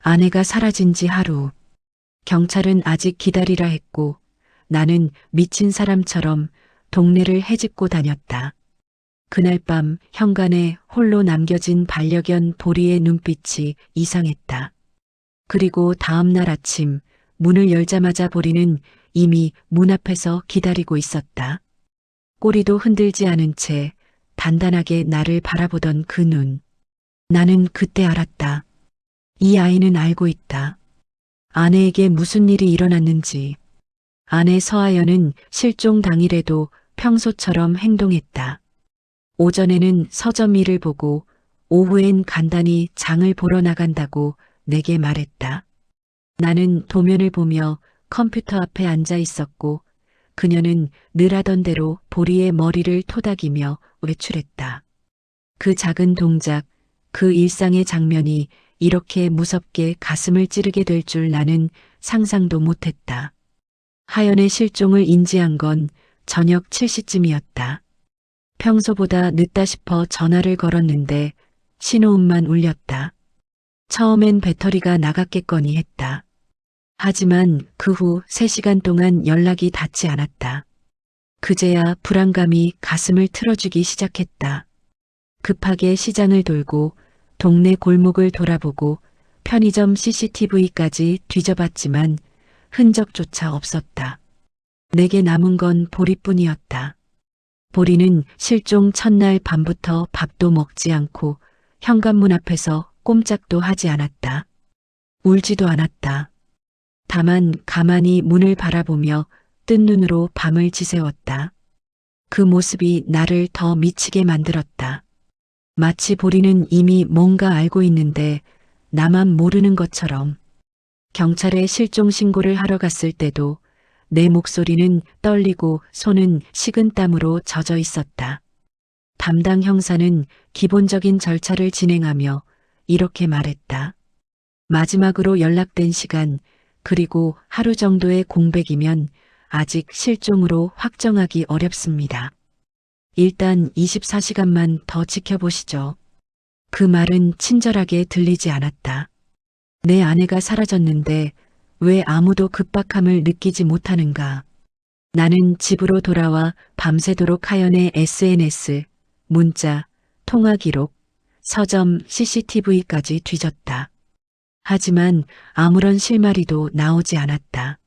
아내가 사라진 지 하루. 경찰은 아직 기다리라 했고 나는 미친 사람처럼 동네를 헤집고 다녔다. 그날 밤 현관에 홀로 남겨진 반려견 보리의 눈빛이 이상했다. 그리고 다음 날 아침 문을 열자마자 보리는 이미 문 앞에서 기다리고 있었다. 꼬리도 흔들지 않은 채 단단하게 나를 바라보던 그 눈. 나는 그때 알았다. 이 아이는 알고 있다. 아내에게 무슨 일이 일어났는지. 아내 서아연은 실종 당일에도 평소처럼 행동했다. 오전에는 서점 일을 보고 오후엔 간단히 장을 보러 나간다고 내게 말했다. 나는 도면을 보며 컴퓨터 앞에 앉아 있었고 그녀는 늘 하던 대로 보리의 머리를 토닥이며 외출했다. 그 작은 동작, 그 일상의 장면이 이렇게 무섭게 가슴을 찌르게 될 줄 나는 상상도 못했다. 하연의 실종을 인지한 건 저녁 7시쯤이었다. 평소보다 늦다 싶어 전화를 걸었는데 신호음만 울렸다. 처음엔 배터리가 나갔겠거니 했다. 하지만 그 후 3시간 동안 연락이 닿지 않았다. 그제야 불안감이 가슴을 틀어주기 시작했다. 급하게 시장을 돌고 동네 골목을 돌아보고 편의점 CCTV까지 뒤져봤지만 흔적조차 없었다. 내게 남은 건 보리뿐이었다. 보리는 실종 첫날 밤부터 밥도 먹지 않고 현관문 앞에서 꼼짝도 하지 않았다. 울지도 않았다. 다만 가만히 문을 바라보며 뜬 눈으로 밤을 지새웠다. 그 모습이 나를 더 미치게 만들었다. 마치 보리는 이미 뭔가 알고 있는데 나만 모르는 것처럼. 경찰에 실종 신고를 하러 갔을 때도 내 목소리는 떨리고 손은 식은땀으로 젖어 있었다. 담당 형사는 기본적인 절차를 진행하며 이렇게 말했다. 마지막으로 연락된 시간 그리고 하루 정도의 공백이면 아직 실종으로 확정하기 어렵습니다. 일단 24시간만 더 지켜보시죠. 그 말은 친절하게 들리지 않았다. 내 아내가 사라졌는데 왜 아무도 급박함을 느끼지 못하는가. 나는 집으로 돌아와 밤새도록 하연의 SNS, 문자, 통화 기록, 서점 CCTV까지 뒤졌다. 하지만 아무런 실마리도 나오지 않았다.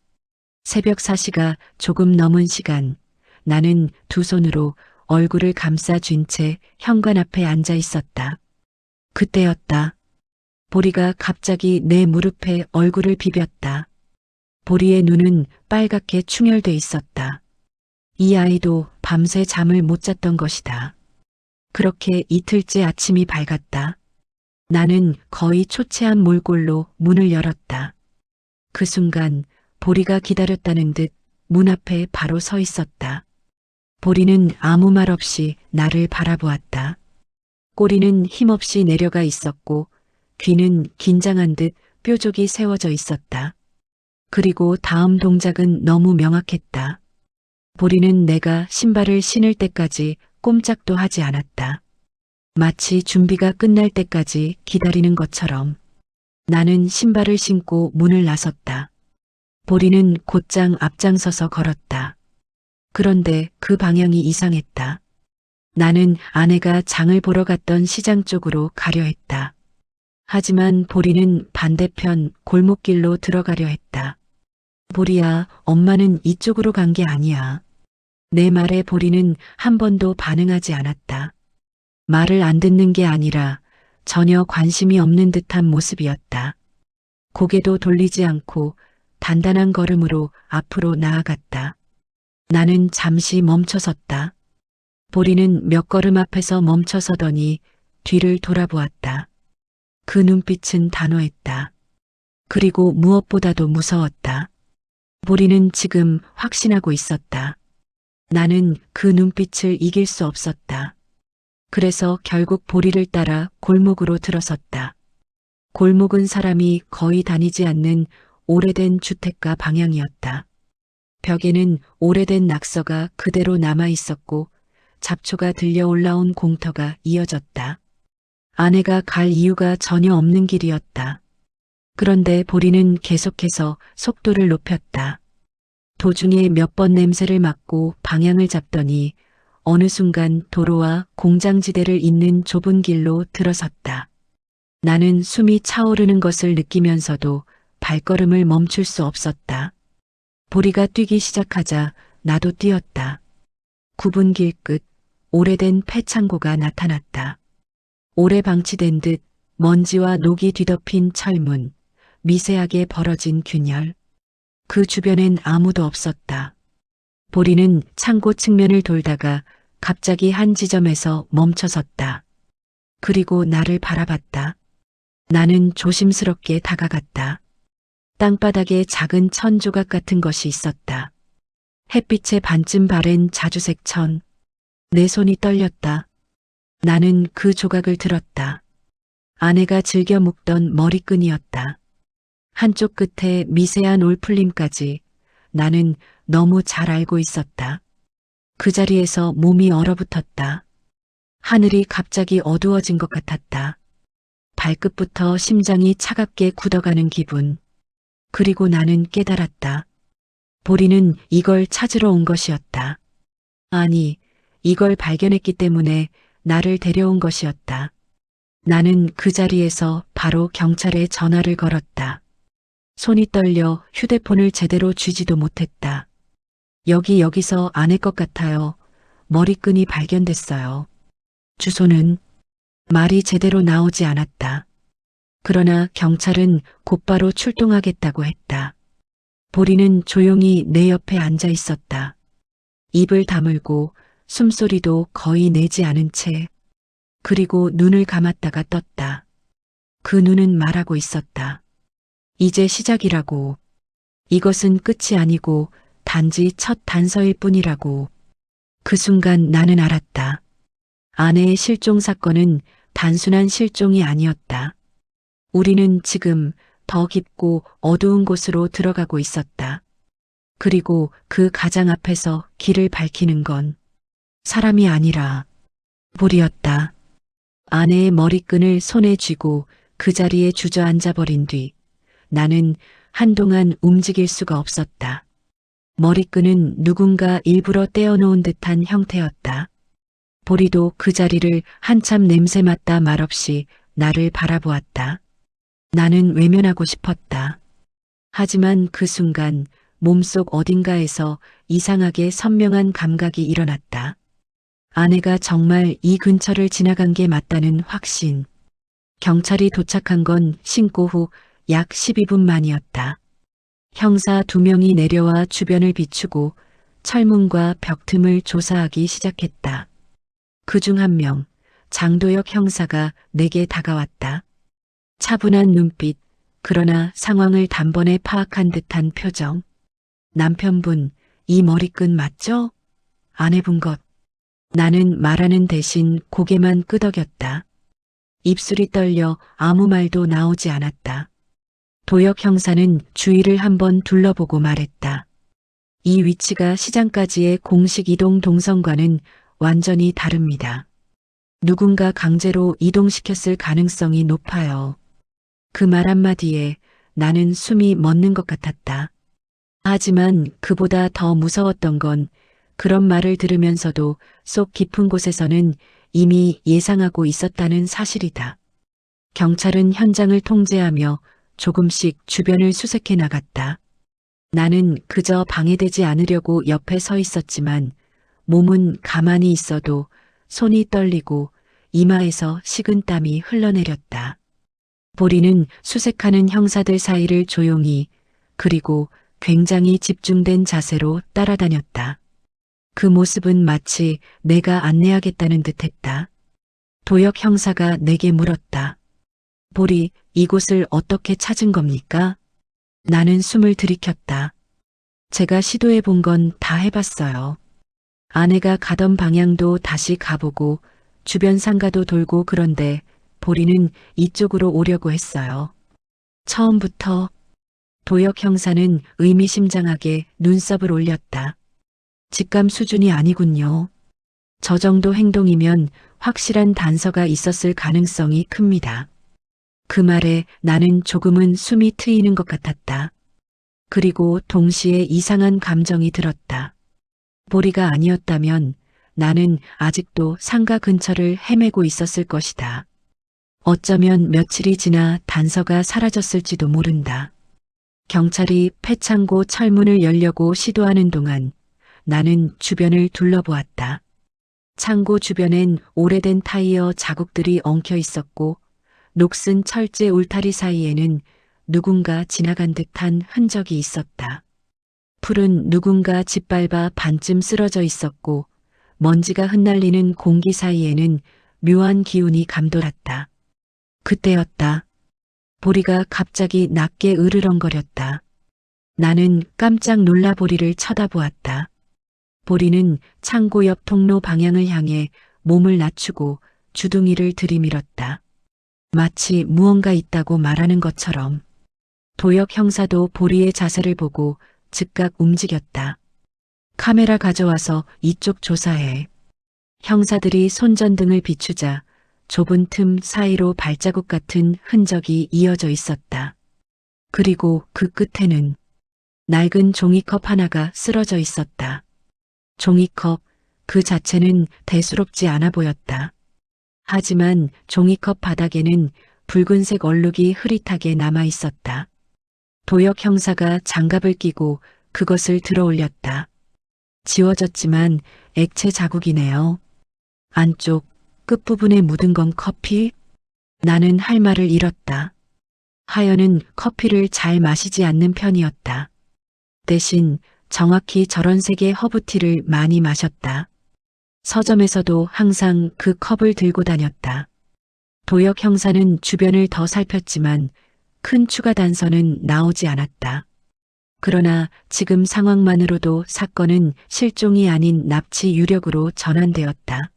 새벽 4시가 조금 넘은 시간, 나는 두 손으로 얼굴을 감싸 쥔 채 현관 앞에 앉아 있었다. 그때였다. 보리가 갑자기 내 무릎에 얼굴을 비볐다. 보리의 눈은 빨갛게 충혈돼 있었다. 이 아이도 밤새 잠을 못 잤던 것이다. 그렇게 이틀째 아침이 밝았다. 나는 거의 초췌한 몰골로 문을 열었다. 그 순간 보리가 기다렸다는 듯 문 앞에 바로 서 있었다. 보리는 아무 말 없이 나를 바라보았다. 꼬리는 힘없이 내려가 있었고 귀는 긴장한 듯 뾰족이 세워져 있었다. 그리고 다음 동작은 너무 명확했다. 보리는 내가 신발을 신을 때까지 꼼짝도 하지 않았다. 마치 준비가 끝날 때까지 기다리는 것처럼. 나는 신발을 신고 문을 나섰다. 보리는 곧장 앞장서서 걸었다. 그런데 그 방향이 이상했다. 나는 아내가 장을 보러 갔던 시장 쪽으로 가려 했다. 하지만 보리는 반대편 골목길로 들어가려 했다. 보리야, 엄마는 이쪽으로 간 게 아니야. 내 말에 보리는 한 번도 반응하지 않았다. 말을 안 듣는 게 아니라 전혀 관심이 없는 듯한 모습이었다. 고개도 돌리지 않고 단단한 걸음으로 앞으로 나아갔다. 나는 잠시 멈춰섰다. 보리는 몇 걸음 앞에서 멈춰서더니 뒤를 돌아보았다. 그 눈빛은 단호했다. 그리고 무엇보다도 무서웠다. 보리는 지금 확신하고 있었다. 나는 그 눈빛을 이길 수 없었다. 그래서 결국 보리를 따라 골목으로 들어섰다. 골목은 사람이 거의 다니지 않는 오래된 주택가 방향이었다. 벽에는 오래된 낙서가 그대로 남아 있었고 잡초가 들려 올라온 공터가 이어졌다. 아내가 갈 이유가 전혀 없는 길이었다. 그런데 보리는 계속해서 속도를 높였다. 도중에 몇 번 냄새를 맡고 방향을 잡더니 어느 순간 도로와 공장지대를 잇는 좁은 길로 들어섰다. 나는 숨이 차오르는 것을 느끼면서도 발걸음을 멈출 수 없었다. 보리가 뛰기 시작하자 나도 뛰었다. 굽은 길 끝 오래된 폐창고가 나타났다. 오래 방치된 듯 먼지와 녹이 뒤덮인 철문, 미세하게 벌어진 균열. 그 주변엔 아무도 없었다. 보리는 창고 측면을 돌다가 갑자기 한 지점에서 멈춰섰다. 그리고 나를 바라봤다. 나는 조심스럽게 다가갔다. 땅바닥에 작은 천 조각 같은 것이 있었다. 햇빛에 반쯤 바랜 자주색 천. 내 손이 떨렸다. 나는 그 조각을 들었다. 아내가 즐겨 묶던 머리끈이었다. 한쪽 끝에 미세한 올풀림까지 나는 너무 잘 알고 있었다. 그 자리에서 몸이 얼어붙었다. 하늘이 갑자기 어두워진 것 같았다. 발끝부터 심장이 차갑게 굳어가는 기분. 그리고 나는 깨달았다. 보리는 이걸 찾으러 온 것이었다. 아니, 이걸 발견했기 때문에 나를 데려온 것이었다. 나는 그 자리에서 바로 경찰에 전화를 걸었다. 손이 떨려 휴대폰을 제대로 쥐지도 못했다. 여기서 아내 것 같아요. 머리끈이 발견됐어요. 주소는? 말이 제대로 나오지 않았다. 그러나 경찰은 곧바로 출동하겠다고 했다. 보리는 조용히 내 옆에 앉아 있었다. 입을 다물고 숨소리도 거의 내지 않은 채. 그리고 눈을 감았다가 떴다. 그 눈은 말하고 있었다. 이제 시작이라고. 이것은 끝이 아니고 단지 첫 단서일 뿐이라고. 그 순간 나는 알았다. 아내의 실종 사건은 단순한 실종이 아니었다. 우리는 지금 더 깊고 어두운 곳으로 들어가고 있었다. 그리고 그 가장 앞에서 길을 밝히는 건 사람이 아니라 볼이었다. 아내의 머리끈을 손에 쥐고 그 자리에 주저앉아 버린 뒤 나는 한동안 움직일 수가 없었다. 머리끈은 누군가 일부러 떼어놓은 듯한 형태였다. 보리도 그 자리를 한참 냄새 맡다 말없이 나를 바라보았다. 나는 외면하고 싶었다. 하지만 그 순간 몸속 어딘가에서 이상하게 선명한 감각이 일어났다. 아내가 정말 이 근처를 지나간 게 맞다는 확신. 경찰이 도착한 건 신고 후 약 12분 만이었다. 형사 2명이 내려와 주변을 비추고 철문과 벽 틈을 조사하기 시작했다. 그중 한 명, 장도혁 형사가 내게 다가왔다. 차분한 눈빛, 그러나 상황을 단번에 파악한 듯한 표정. 남편분, 이 머리끈 맞죠? 아내분 것. 나는 말하는 대신 고개만 끄덕였다. 입술이 떨려 아무 말도 나오지 않았다. 도혁 형사는 주위를 한번 둘러보고 말했다. 이 위치가 시장까지의 공식 이동 동선과는 완전히 다릅니다. 누군가 강제로 이동시켰을 가능성이 높아요. 그 말 한마디에 나는 숨이 멎는 것 같았다. 하지만 그보다 더 무서웠던 건 그런 말을 들으면서도 속 깊은 곳에서는 이미 예상하고 있었다는 사실이다. 경찰은 현장을 통제하며 조금씩 주변을 수색해 나갔다. 나는 그저 방해되지 않으려고 옆에 서 있었지만 몸은 가만히 있어도 손이 떨리고 이마에서 식은땀이 흘러내렸다. 보리는 수색하는 형사들 사이를 조용히 그리고 굉장히 집중된 자세로 따라다녔다. 그 모습은 마치 내가 안내하겠다는 듯했다. 도혁 형사가 내게 물었다. 보리, 이곳을 어떻게 찾은 겁니까? 나는 숨을 들이켰다. 제가 시도해 본 건 다 해봤어요. 아내가 가던 방향도 다시 가보고 주변 상가도 돌고 그런데 보리는 이쪽으로 오려고 했어요. 처음부터. 도혁 형사는 의미심장하게 눈썹을 올렸다. 직감 수준이 아니군요. 저 정도 행동이면 확실한 단서가 있었을 가능성이 큽니다. 그 말에 나는 조금은 숨이 트이는 것 같았다. 그리고 동시에 이상한 감정이 들었다. 보리가 아니었다면 나는 아직도 상가 근처를 헤매고 있었을 것이다. 어쩌면 며칠이 지나 단서가 사라졌을지도 모른다. 경찰이 폐창고 철문을 열려고 시도하는 동안 나는 주변을 둘러보았다. 창고 주변엔 오래된 타이어 자국들이 엉켜 있었고 녹슨 철제 울타리 사이에는 누군가 지나간 듯한 흔적이 있었다. 풀은 누군가 짓밟아 반쯤 쓰러져 있었고 먼지가 흩날리는 공기 사이에는 묘한 기운이 감돌았다. 그때였다. 보리가 갑자기 낮게 으르렁거렸다. 나는 깜짝 놀라 보리를 쳐다보았다. 보리는 창고 옆 통로 방향을 향해 몸을 낮추고 주둥이를 들이밀었다. 마치 무언가 있다고 말하는 것처럼. 도역 형사도 보리의 자세를 보고 즉각 움직였다. 카메라 가져와서 이쪽 조사해. 형사들이 손전등을 비추자 좁은 틈 사이로 발자국 같은 흔적이 이어져 있었다. 그리고 그 끝에는 낡은 종이컵 하나가 쓰러져 있었다. 종이컵 그 자체는 대수롭지 않아 보였다. 하지만 종이컵 바닥에는 붉은색 얼룩이 흐릿하게 남아 있었다. 도역 형사가 장갑을 끼고 그것을 들어 올렸다. 지워졌지만 액체 자국이네요. 안쪽 끝부분에 묻은 건 커피? 나는 할 말을 잃었다. 하연은 커피를 잘 마시지 않는 편이었다. 대신 정확히 저런 색의 허브티를 많이 마셨다. 서점에서도 항상 그 컵을 들고 다녔다. 도역 형사는 주변을 더 살폈지만 큰 추가 단서는 나오지 않았다. 그러나 지금 상황만으로도 사건은 실종이 아닌 납치 유력으로 전환되었다.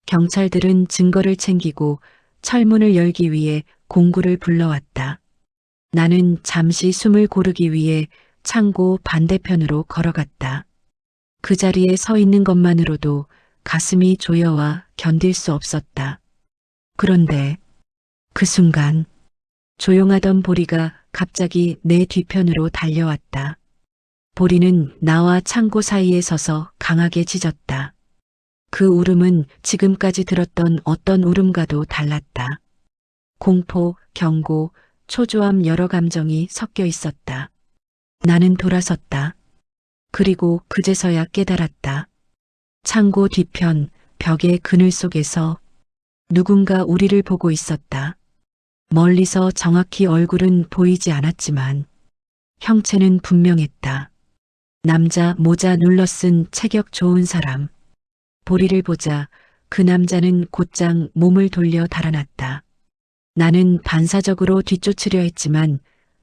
경찰들은 증거를 챙기고 철문을 열기 위해 공구를 불러왔다. 나는 잠시 숨을 고르기 위해 창고 반대편으로 걸어갔다. 그 자리에 서 있는 것만으로도 가슴이 조여와 견딜 수 없었다. 그런데 그 순간 조용하던 보리가 갑자기 내 뒤편으로 달려왔다. 보리는 나와 창고 사이에 서서 강하게 짖었다. 그 울음은 지금까지 들었던 어떤 울음과도 달랐다. 공포, 경고, 초조함 여러 감정이 섞여 있었다. 나는 돌아섰다. 그리고 그제서야 깨달았다. 창고 뒤편 벽의 그늘 속에서 누군가 우리를 보고 있었다. 멀리서 정확히 얼굴은 보이지 않았지만 형체는 분명했다. 남자 모자 눌러쓴 체격 좋은 사람. 보리를 보자 그 남자는 곧장 몸을 돌려 달아났다. 나는 반사적으로 뒤쫓으려 했지만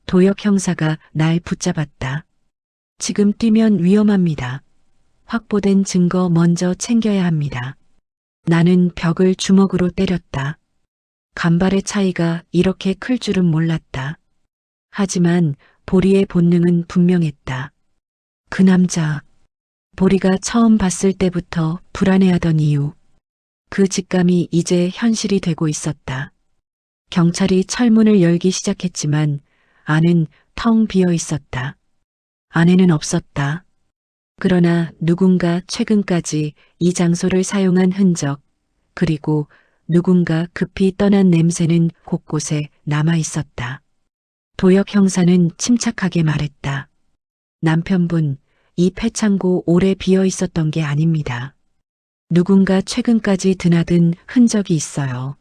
도역 형사가 날 붙잡았다. 지금 뛰면 위험합니다. 확보된 증거 먼저 챙겨야 합니다. 나는 벽을 주먹으로 때렸다. 간발의 차이가 이렇게 클 줄은 몰랐다. 하지만 보리의 본능은 분명했다. 그 남자, 보리가 처음 봤을 때부터 불안해하던 이유, 그 직감이 이제 현실이 되고 있었다. 경찰이 철문을 열기 시작했지만 안은 텅 비어 있었다. 안에는 없었다. 그러나 누군가 최근까지 이 장소를 사용한 흔적, 그리고 누군가 급히 떠난 냄새는 곳곳에 남아 있었다. 도역 형사는 침착하게 말했다. 남편분, 이 폐창고 오래 비어 있었던 게 아닙니다. 누군가 최근까지 드나든 흔적이 있어요.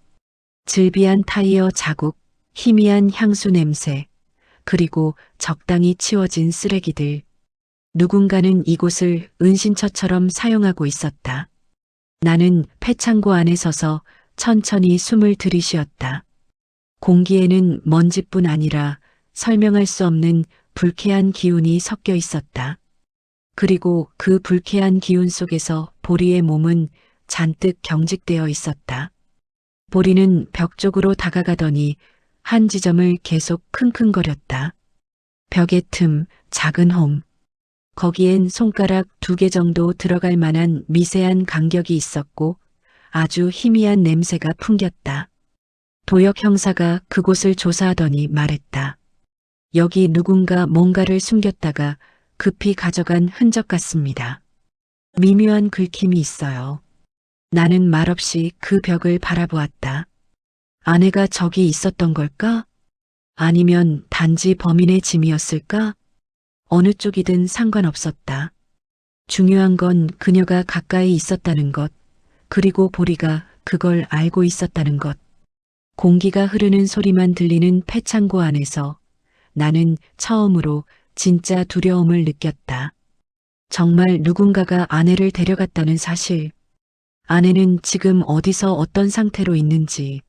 즐비한 타이어 자국, 희미한 향수 냄새, 그리고 적당히 치워진 쓰레기들. 누군가는 이곳을 은신처처럼 사용하고 있었다. 나는 폐창고 안에 서서 천천히 숨을 들이쉬었다. 공기에는 먼지뿐 아니라 설명할 수 없는 불쾌한 기운이 섞여 있었다. 그리고 그 불쾌한 기운 속에서 보리의 몸은 잔뜩 경직되어 있었다. 보리는 벽 쪽으로 다가가더니 한 지점을 계속 킁킁거렸다. 벽의 틈, 작은 홈. 거기엔 손가락 2개 정도 들어갈 만한 미세한 간격이 있었고 아주 희미한 냄새가 풍겼다. 도역 형사가 그곳을 조사하더니 말했다. 여기 누군가 뭔가를 숨겼다가 급히 가져간 흔적 같습니다. 미묘한 긁힘이 있어요. 나는 말없이 그 벽을 바라보았다. 아내가 저기 있었던 걸까? 아니면 단지 범인의 짐이었을까? 어느 쪽이든 상관없었다. 중요한 건 그녀가 가까이 있었다는 것, 그리고 보리가 그걸 알고 있었다는 것. 공기가 흐르는 소리만 들리는 폐창고 안에서 나는 처음으로 진짜 두려움을 느꼈다. 정말 누군가가 아내를 데려갔다는 사실. 아내는 지금 어디서 어떤 상태로 있는지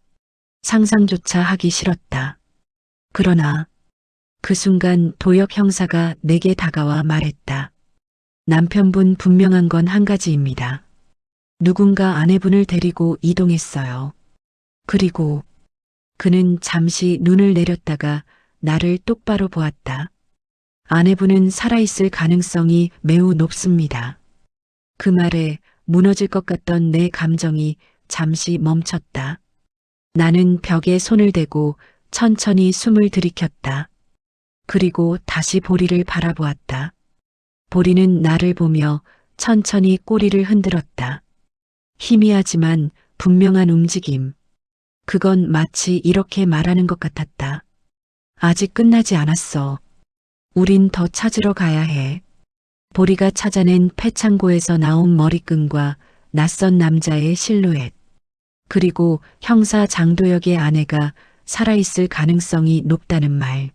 상상조차 하기 싫었다. 그러나 그 순간 도역 형사가 내게 다가와 말했다. 남편분 분명한 건 한 가지입니다. 누군가 아내분을 데리고 이동했어요. 그리고 그는 잠시 눈을 내렸다가 나를 똑바로 보았다. 아내분은 살아있을 가능성이 매우 높습니다. 그 말에 무너질 것 같던 내 감정이 잠시 멈췄다. 나는 벽에 손을 대고 천천히 숨을 들이켰다. 그리고 다시 보리를 바라보았다. 보리는 나를 보며 천천히 꼬리를 흔들었다. 희미하지만 분명한 움직임. 그건 마치 이렇게 말하는 것 같았다. 아직 끝나지 않았어. 우린 더 찾으러 가야 해. 보리가 찾아낸 폐창고에서 나온 머리끈과 낯선 남자의 실루엣. 그리고 형사 장도혁의 아내가 살아있을 가능성이 높다는 말.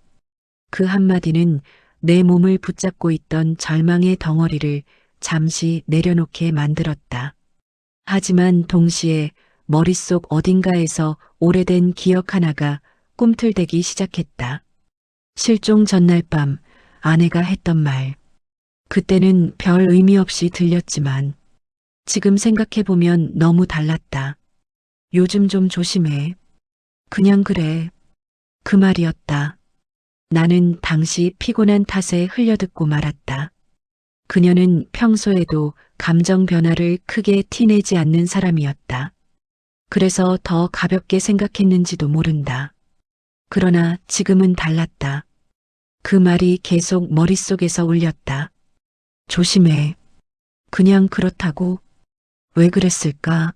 그 한마디는 내 몸을 붙잡고 있던 절망의 덩어리를 잠시 내려놓게 만들었다. 하지만 동시에 머릿속 어딘가에서 오래된 기억 하나가 꿈틀대기 시작했다. 실종 전날 밤 아내가 했던 말. 그때는 별 의미 없이 들렸지만 지금 생각해보면 너무 달랐다. 요즘 좀 조심해. 그냥 그래. 그 말이었다. 나는 당시 피곤한 탓에 흘려듣고 말았다. 그녀는 평소에도 감정 변화를 크게 티내지 않는 사람이었다. 그래서 더 가볍게 생각했는지도 모른다. 그러나 지금은 달랐다. 그 말이 계속 머릿속에서 울렸다. 조심해. 그냥 그렇다고. 왜 그랬을까?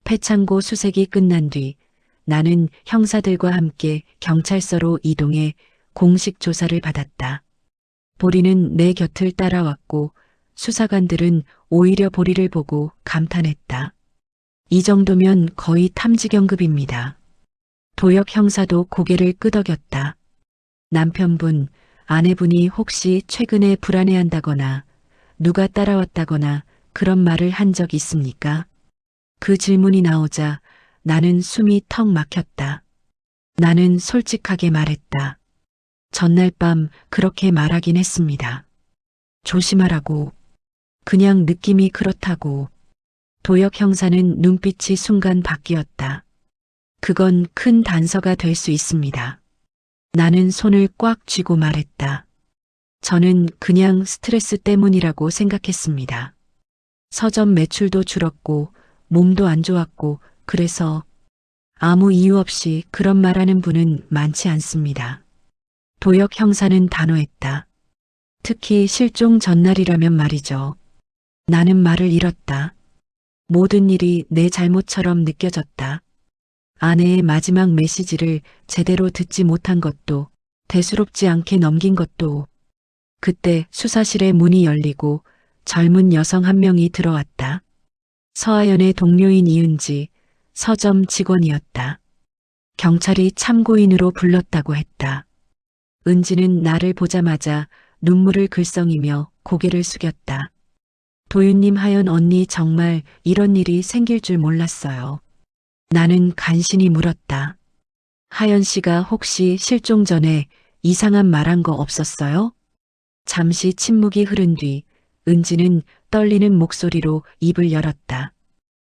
폐창고 수색이 끝난 뒤 나는 형사들과 함께 경찰서로 이동해 공식 조사를 받았다. 보리는 내 곁을 따라왔고 수사관들은 오히려 보리를 보고 감탄했다. 이 정도면 거의 탐지경급입니다. 도역 형사도 고개를 끄덕였다. 남편분, 아내분이 혹시 최근에 불안해한다거나 누가 따라왔다거나 그런 말을 한 적 있습니까? 그 질문이 나오자 나는 숨이 턱 막혔다. 나는 솔직하게 말했다. 전날 밤 그렇게 말하긴 했습니다. 조심하라고. 그냥 느낌이 그렇다고. 도역 형사는 눈빛이 순간 바뀌었다. 그건 큰 단서가 될 수 있습니다. 나는 손을 꽉 쥐고 말했다. 저는 그냥 스트레스 때문이라고 생각했습니다. 서점 매출도 줄었고 몸도 안 좋았고 그래서 아무 이유 없이 그런 말하는 분은 많지 않습니다. 도역 형사는 단호했다. 특히 실종 전날이라면 말이죠. 나는 말을 잃었다. 모든 일이 내 잘못처럼 느껴졌다. 아내의 마지막 메시지를 제대로 듣지 못한 것도 대수롭지 않게 넘긴 것도. 그때 수사실의 문이 열리고 젊은 여성 한 명이 들어왔다. 서하연의 동료인 이은지, 서점 직원이었다. 경찰이 참고인으로 불렀다고 했다. 은지는 나를 보자마자 눈물을 글썽이며 고개를 숙였다. 도윤님, 하연 언니, 정말 이런 일이 생길 줄 몰랐어요. 나는 간신히 물었다. 하연 씨가 혹시 실종 전에 이상한 말한 거 없었어요? 잠시 침묵이 흐른 뒤 은지는 떨리는 목소리로 입을 열었다.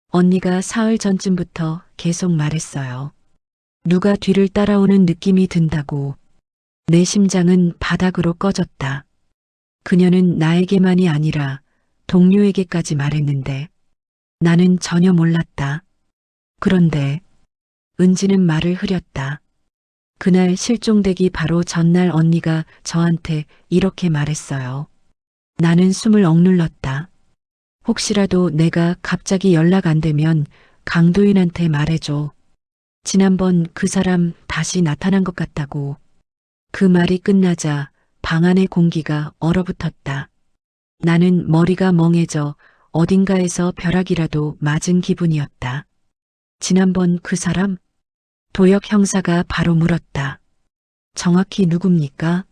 언니가 사흘 전쯤부터 계속 말했어요. 누가 뒤를 따라오는 느낌이 든다고. 내 심장은 바닥으로 꺼졌다. 그녀는 나에게만이 아니라 동료에게까지 말했는데 나는 전혀 몰랐다. 그런데 은지는 말을 흐렸다. 그날 실종되기 바로 전날 언니가 저한테 이렇게 말했어요. 나는 숨을 억눌렀다. 혹시라도 내가 갑자기 연락 안 되면 강도인한테 말해줘. 지난번 그 사람 다시 나타난 것 같다고. 그 말이 끝나자 방 안의 공기가 얼어붙었다. 나는 머리가 멍해져 어딘가에서 벼락이라도 맞은 기분이었다. 지난번 그 사람? 도역 형사가 바로 물었다. 정확히 누굽니까?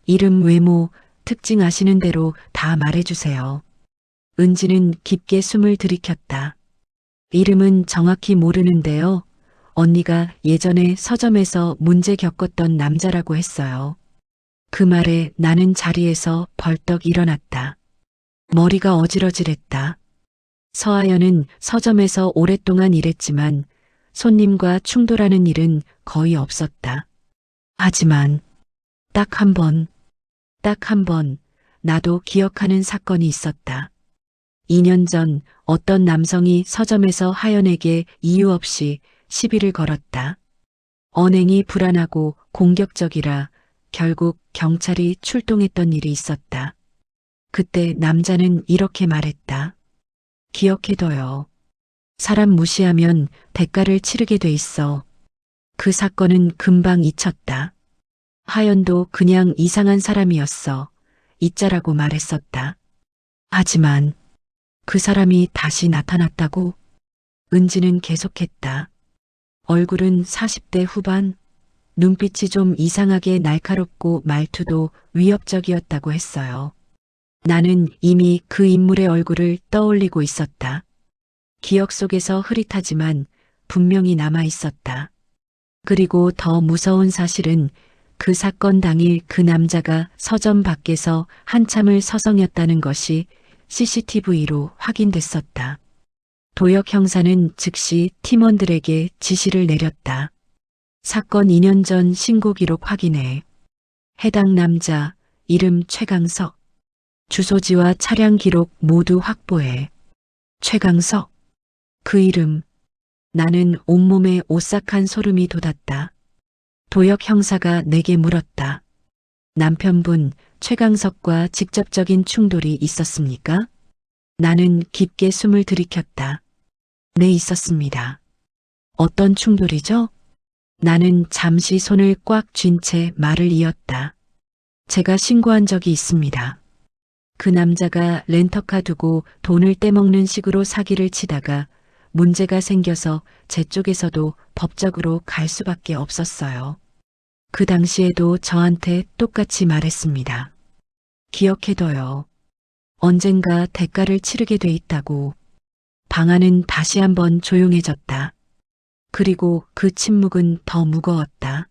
이름, 외모, 특징 아시는 대로 다 말해주세요. 은지는 깊게 숨을 들이켰다. 이름은 정확히 모르는데요. 언니가 예전에 서점에서 문제 겪었던 남자라고 했어요. 그 말에 나는 자리에서 벌떡 일어났다. 머리가 어지러질했다. 서하연은 서점에서 오랫동안 일했지만 손님과 충돌하는 일은 거의 없었다. 하지만 딱 한 번, 나도 기억하는 사건이 있었다. 2년 전 어떤 남성이 서점에서 하연에게 이유 없이 시비를 걸었다. 언행이 불안하고 공격적이라 결국 경찰이 출동했던 일이 있었다. 그때 남자는 이렇게 말했다. 기억해둬요. 사람 무시하면 대가를 치르게 돼 있어. 그 사건은 금방 잊혔다. 하연도 그냥 이상한 사람이었어. 잊자라고 말했었다. 하지만 그 사람이 다시 나타났다고? 은지는 계속했다. 얼굴은 40대 후반, 눈빛이 좀 이상하게 날카롭고 말투도 위협적이었다고 했어요. 나는 이미 그 인물의 얼굴을 떠올리고 있었다. 기억 속에서 흐릿하지만 분명히 남아 있었다. 그리고 더 무서운 사실은 그 사건 당일 그 남자가 서점 밖에서 한참을 서성였다는 것이 CCTV로 확인됐었다. 도역 형사는 즉시 팀원들에게 지시를 내렸다. 사건 2년 전 신고 기록 확인해. 해당 남자 이름 최강석. 주소지와 차량 기록 모두 확보해. 최강석. 그 이름. 나는 온몸에 오싹한 소름이 돋았다. 도역 형사가 내게 물었다. 남편분 최강석과 직접적인 충돌이 있었습니까? 나는 깊게 숨을 들이켰다. 네, 있었습니다. 어떤 충돌이죠? 나는 잠시 손을 꽉 쥔 채 말을 이었다. 제가 신고한 적이 있습니다. 그 남자가 렌터카 두고 돈을 떼먹는 식으로 사기를 치다가 문제가 생겨서 제 쪽에서도 법적으로 갈 수밖에 없었어요. 그 당시에도 저한테 똑같이 말했습니다. 기억해둬요. 언젠가 대가를 치르게 돼 있다고. 방 안은 다시 한번 조용해졌다. 그리고 그 침묵은 더 무거웠다.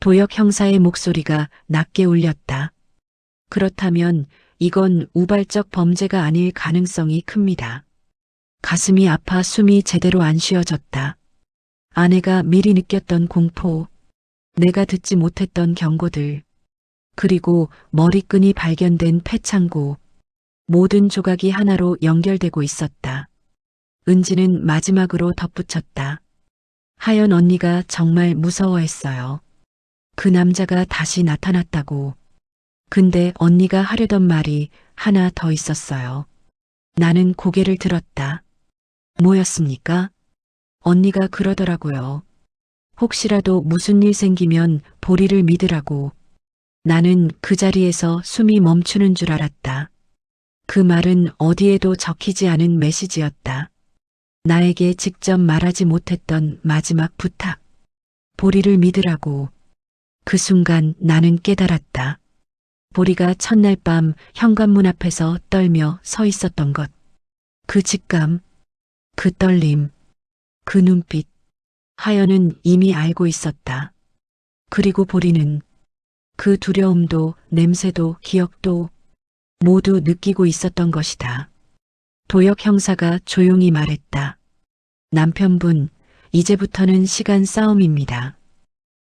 도역 형사의 목소리가 낮게 울렸다. 그렇다면 이건 우발적 범죄가 아닐 가능성이 큽니다. 가슴이 아파 숨이 제대로 안 쉬어졌다. 아내가 미리 느꼈던 공포, 내가 듣지 못했던 경고들, 그리고 머리끈이 발견된 폐창고, 모든 조각이 하나로 연결되고 있었다. 은지는 마지막으로 덧붙였다. 하연 언니가 정말 무서워했어요. 그 남자가 다시 나타났다고. 근데 언니가 하려던 말이 하나 더 있었어요. 나는 고개를 들었다. 뭐였습니까? 언니가 그러더라고요. 혹시라도 무슨 일 생기면 보리를 믿으라고. 나는 그 자리에서 숨이 멈추는 줄 알았다. 그 말은 어디에도 적히지 않은 메시지였다. 나에게 직접 말하지 못했던 마지막 부탁. 보리를 믿으라고. 그 순간 나는 깨달았다. 보리가 첫날 밤 현관문 앞에서 떨며 서 있었던 것. 그 직감, 그 떨림, 그 눈빛. 하연은 이미 알고 있었다. 그리고 보리는 그 두려움도 냄새도 기억도 모두 느끼고 있었던 것이다. 도역 형사가 조용히 말했다. 남편분, 이제부터는 시간 싸움입니다.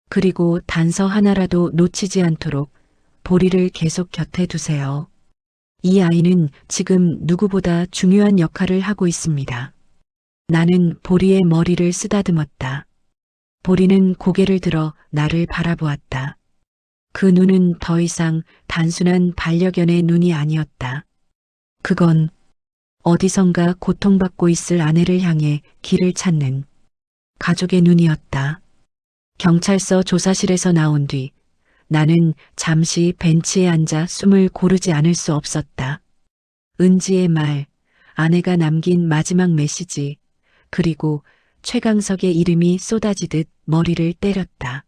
그리고 단서 하나라도 놓치지 않도록 보리를 계속 곁에 두세요. 이 아이는 지금 누구보다 중요한 역할을 하고 있습니다. 나는 보리의 머리를 쓰다듬었다. 보리는 고개를 들어 나를 바라보았다. 그 눈은 더 이상 단순한 반려견의 눈이 아니었다. 그건 어디선가 고통받고 있을 아내를 향해 길을 찾는 가족의 눈이었다. 경찰서 조사실에서 나온 뒤 나는 잠시 벤치에 앉아 숨을 고르지 않을 수 없었다. 은지의 말, 아내가 남긴 마지막 메시지, 그리고 최강석의 이름이 쏟아지듯 머리를 때렸다.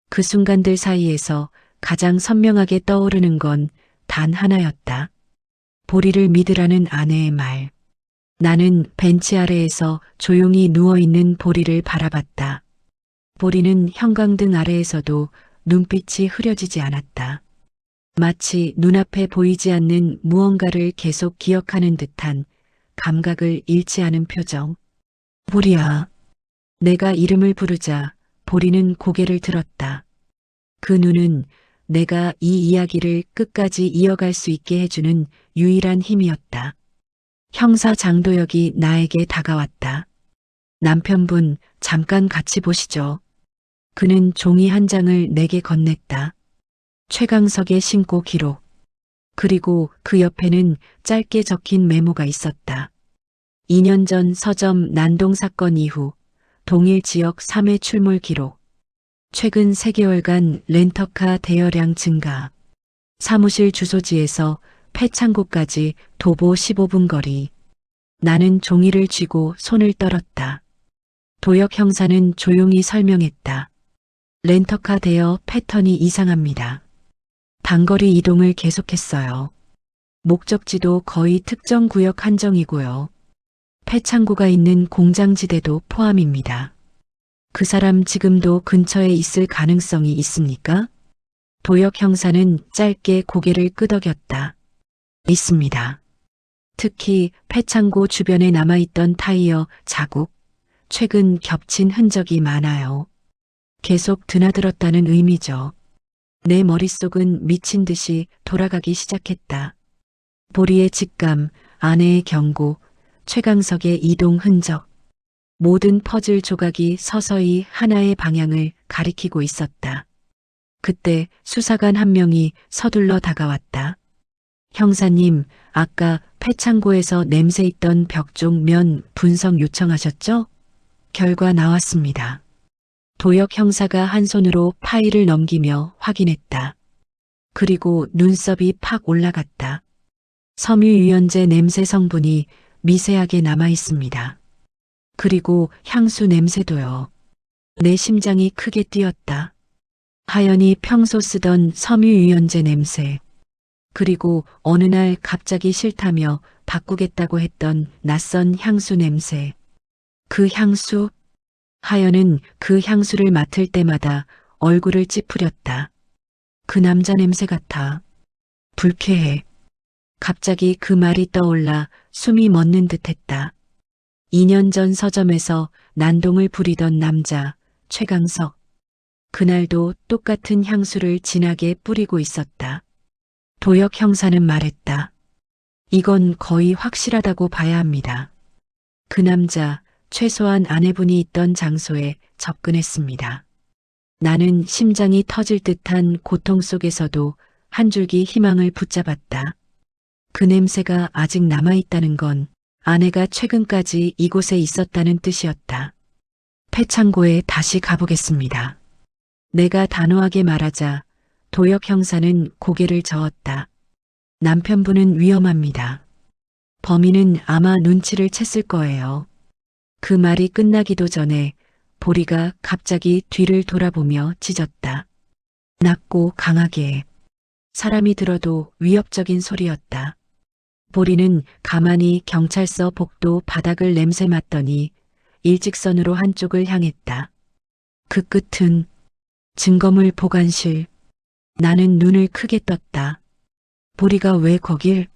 그 순간들 사이에서 가장 선명하게 떠오르는 건 단 하나였다. 보리를 믿으라는 아내의 말. 나는 벤치 아래에서 조용히 누워있는 보리를 바라봤다. 보리는 형광등 아래에서도 눈빛이 흐려지지 않았다. 마치 눈앞에 보이지 않는 무언가를 계속 기억하는 듯한 감각을 잃지 않은 표정. 보리야. 내가 이름을 부르자 보리는 고개를 들었다. 그 눈은 내가 이 이야기를 끝까지 이어갈 수 있게 해주는 유일한 힘이었다. 형사 장도혁이 나에게 다가왔다. 남편분, 잠깐 같이 보시죠. 그는 종이 한 장을 내게 건넸다. 최강석의 신고 기록. 그리고 그 옆에는 짧게 적힌 메모가 있었다. 2년 전 서점 난동 사건 이후 동일 지역 3회 출몰 기록. 최근 3개월간 렌터카 대여량 증가. 사무실 주소지에서 폐창고까지 도보 15분 거리. 나는 종이를 쥐고 손을 떨었다. 도혁 형사는 조용히 설명했다. 렌터카 대여 패턴이 이상합니다. 단거리 이동을 계속했어요. 목적지도 거의 특정 구역 한정이고요. 폐창고가 있는 공장지대도 포함입니다. 그 사람 지금도 근처에 있을 가능성이 있습니까? 도혁 형사는 짧게 고개를 끄덕였다. 있습니다. 특히 폐창고 주변에 남아있던 타이어 자국, 최근 겹친 흔적이 많아요. 계속 드나들었다는 의미죠. 내 머릿속은 미친 듯이 돌아가기 시작했다. 보리의 직감, 아내의 경고, 최강석의 이동 흔적. 모든 퍼즐 조각이 서서히 하나의 방향을 가리키고 있었다. 그때 수사관 한 명이 서둘러 다가왔다. 형사님, 아까 폐창고에서 냄새 있던 벽종 면 분석 요청하셨죠? 결과 나왔습니다. 도혁 형사가 한 손으로 파일을 넘기며 확인했다. 그리고 눈썹이 팍 올라갔다. 섬유유연제 냄새 성분이 미세하게 남아 있습니다. 그리고 향수 냄새도요. 내 심장이 크게 뛰었다. 하연이 평소 쓰던 섬유유연제 냄새. 그리고 어느 날 갑자기 싫다며 바꾸겠다고 했던 낯선 향수 냄새. 그 향수? 하연은 그 향수를 맡을 때마다 얼굴을 찌푸렸다. 그 남자 냄새 같아. 불쾌해. 갑자기 그 말이 떠올라 숨이 멎는 듯했다. 2년 전 서점에서 난동을 부리던 남자, 최강석. 그날도 똑같은 향수를 진하게 뿌리고 있었다. 도혁 형사는 말했다. 이건 거의 확실하다고 봐야 합니다. 그 남자, 최소한 아내분이 있던 장소에 접근했습니다. 나는 심장이 터질 듯한 고통 속에서도 한 줄기 희망을 붙잡았다. 그 냄새가 아직 남아있다는 건 아내가 최근까지 이곳에 있었다는 뜻이었다. 폐창고에 다시 가보겠습니다. 내가 단호하게 말하자 도혁 형사는 고개를 저었다. 남편분은 위험합니다. 범인은 아마 눈치를 챘을 거예요. 그 말이 끝나기도 전에 보리가 갑자기 뒤를 돌아보며 짖었다. 낮고 강하게. 사람이 들어도 위협적인 소리였다. 보리는 가만히 경찰서 복도 바닥을 냄새 맡더니 일직선으로 한쪽을 향했다. 그 끝은 증거물 보관실. 나는 눈을 크게 떴다. 보리가 왜 거길?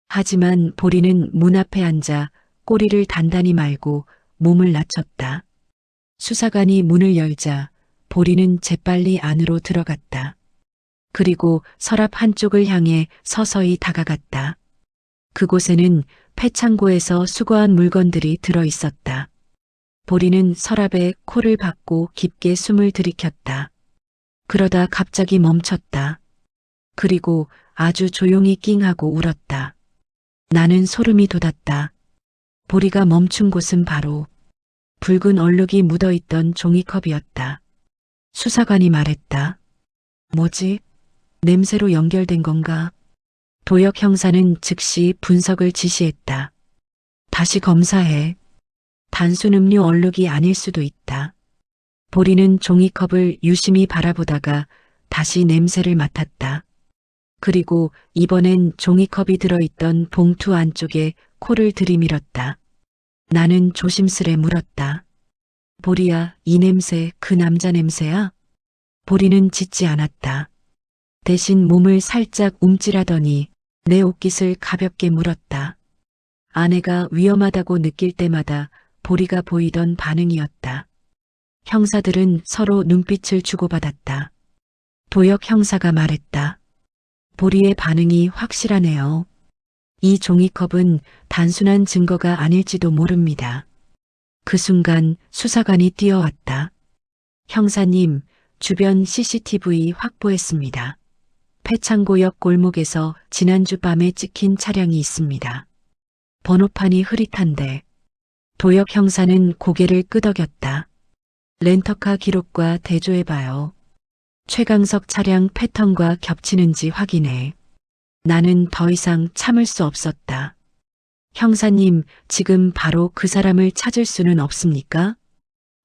하지만 보리는 문 앞에 앉아 꼬리를 단단히 말고 몸을 낮췄다. 수사관이 문을 열자 보리는 재빨리 안으로 들어갔다. 그리고 서랍 한쪽을 향해 서서히 다가갔다. 그곳에는 폐창고에서 수거한 물건들이 들어 있었다. 보리는 서랍에 코를 박고 깊게 숨을 들이켰다. 그러다 갑자기 멈췄다. 그리고 아주 조용히 낑하고 울었다. 나는 소름이 돋았다. 보리가 멈춘 곳은 바로 붉은 얼룩이 묻어있던 종이컵이었다. 수사관이 말했다. 뭐지? 냄새로 연결된 건가? 도역 형사는 즉시 분석을 지시했다. 다시 검사해. 단순 음료 얼룩이 아닐 수도 있다. 보리는 종이컵을 유심히 바라보다가 다시 냄새를 맡았다. 그리고 이번엔 종이컵이 들어있던 봉투 안쪽에 코를 들이밀었다. 나는 조심스레 물었다. 보리야, 이 냄새 그 남자 냄새야? 보리는 짖지 않았다. 대신 몸을 살짝 움찔하더니 내 옷깃을 가볍게 물었다. 아내가 위험하다고 느낄 때마다 보리가 보이던 반응이었다. 형사들은 서로 눈빛을 주고받았다. 도역 형사가 말했다. 보리의 반응이 확실하네요. 이 종이컵은 단순한 증거가 아닐지도 모릅니다. 그 순간 수사관이 뛰어왔다. 형사님, 주변 CCTV 확보했습니다. 패창고역 골목에서 지난주 밤에 찍힌 차량이 있습니다. 번호판이 흐릿한데 도역 형사는 고개를 끄덕였다. 렌터카 기록과 대조해봐요. 최강석 차량 패턴과 겹치는지 확인해. 나는 더 이상 참을 수 없었다. 형사님, 지금 바로 그 사람을 찾을 수는 없습니까?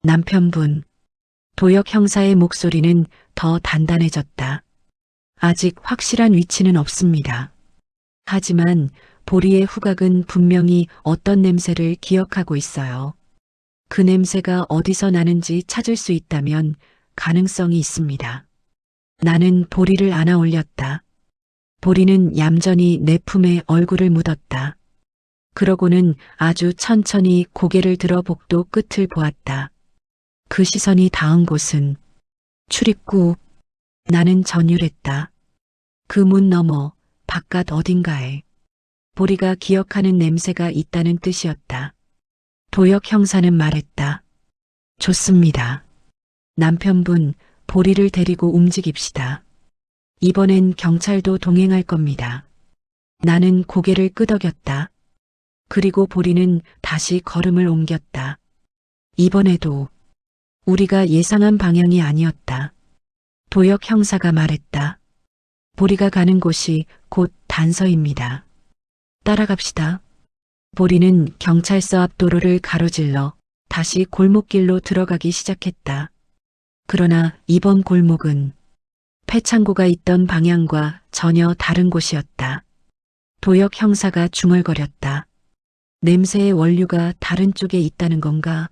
남편분. 도역 형사의 목소리는 더 단단해졌다. 아직 확실한 위치는 없습니다. 하지만 보리의 후각은 분명히 어떤 냄새를 기억하고 있어요. 그 냄새가 어디서 나는지 찾을 수 있다면 가능성이 있습니다. 나는 보리를 안아 올렸다. 보리는 얌전히 내 품에 얼굴을 묻었다. 그러고는 아주 천천히 고개를 들어 복도 끝을 보았다. 그 시선이 닿은 곳은 출입구. 나는 전율했다. 그 문 너머 바깥 어딘가에 보리가 기억하는 냄새가 있다는 뜻이었다. 도역 형사는 말했다. 좋습니다. 남편분, 보리를 데리고 움직입시다. 이번엔 경찰도 동행할 겁니다. 나는 고개를 끄덕였다. 그리고 보리는 다시 걸음을 옮겼다. 이번에도 우리가 예상한 방향이 아니었다. 도역 형사가 말했다. 보리가 가는 곳이 곧 단서입니다. 따라갑시다. 보리는 경찰서 앞 도로를 가로질러 다시 골목길로 들어가기 시작했다. 그러나 이번 골목은 패창고가 있던 방향과 전혀 다른 곳이었다. 도역 형사가 중얼거렸다. 냄새의 원료가 다른 쪽에 있다는 건가?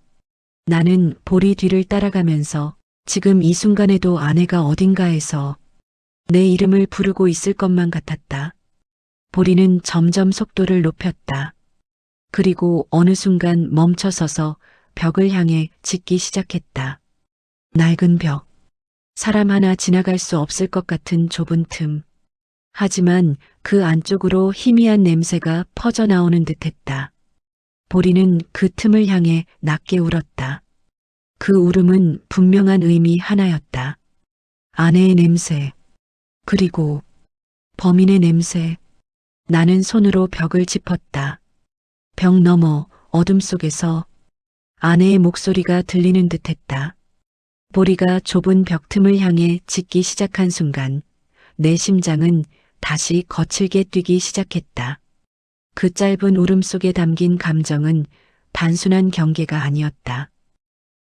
나는 보리 뒤를 따라가면서 지금 이 순간에도 아내가 어딘가에서 내 이름을 부르고 있을 것만 같았다. 보리는 점점 속도를 높였다. 그리고 어느 순간 멈춰서서 벽을 향해 짖기 시작했다. 낡은 벽. 사람 하나 지나갈 수 없을 것 같은 좁은 틈. 하지만 그 안쪽으로 희미한 냄새가 퍼져나오는 듯했다. 보리는 그 틈을 향해 낮게 울었다. 그 울음은 분명한 의미 하나였다. 아내의 냄새. 그리고 범인의 냄새. 나는 손으로 벽을 짚었다. 벽 너머 어둠 속에서 아내의 목소리가 들리는 듯했다. 보리가 좁은 벽 틈을 향해 짖기 시작한 순간 내 심장은 다시 거칠게 뛰기 시작했다. 그 짧은 울음 속에 담긴 감정은 단순한 경계가 아니었다.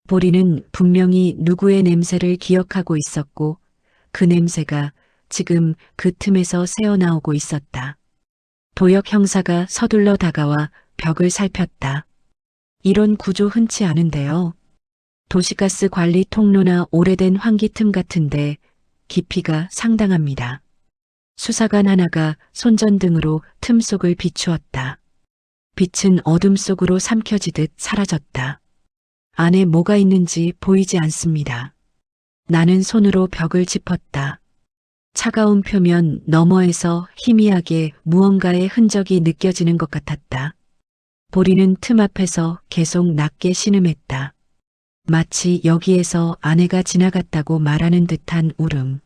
보리는 분명히 누구의 냄새를 기억하고 있었고 그 냄새가 지금 그 틈에서 새어나오고 있었다. 도역 형사가 서둘러 다가와 벽을 살폈다. 이런 구조 흔치 않은데요. 도시가스 관리 통로나 오래된 환기 틈 같은데 깊이가 상당합니다. 수사관 하나가 손전등으로 틈 속을 비추었다. 빛은 어둠 속으로 삼켜지듯 사라졌다. 안에 뭐가 있는지 보이지 않습니다. 나는 손으로 벽을 짚었다. 차가운 표면 너머에서 희미하게 무언가의 흔적이 느껴지는 것 같았다. 보리는 틈 앞에서 계속 낮게 신음했다. 마치 여기에서 아내가 지나갔다고 말하는 듯한 울음.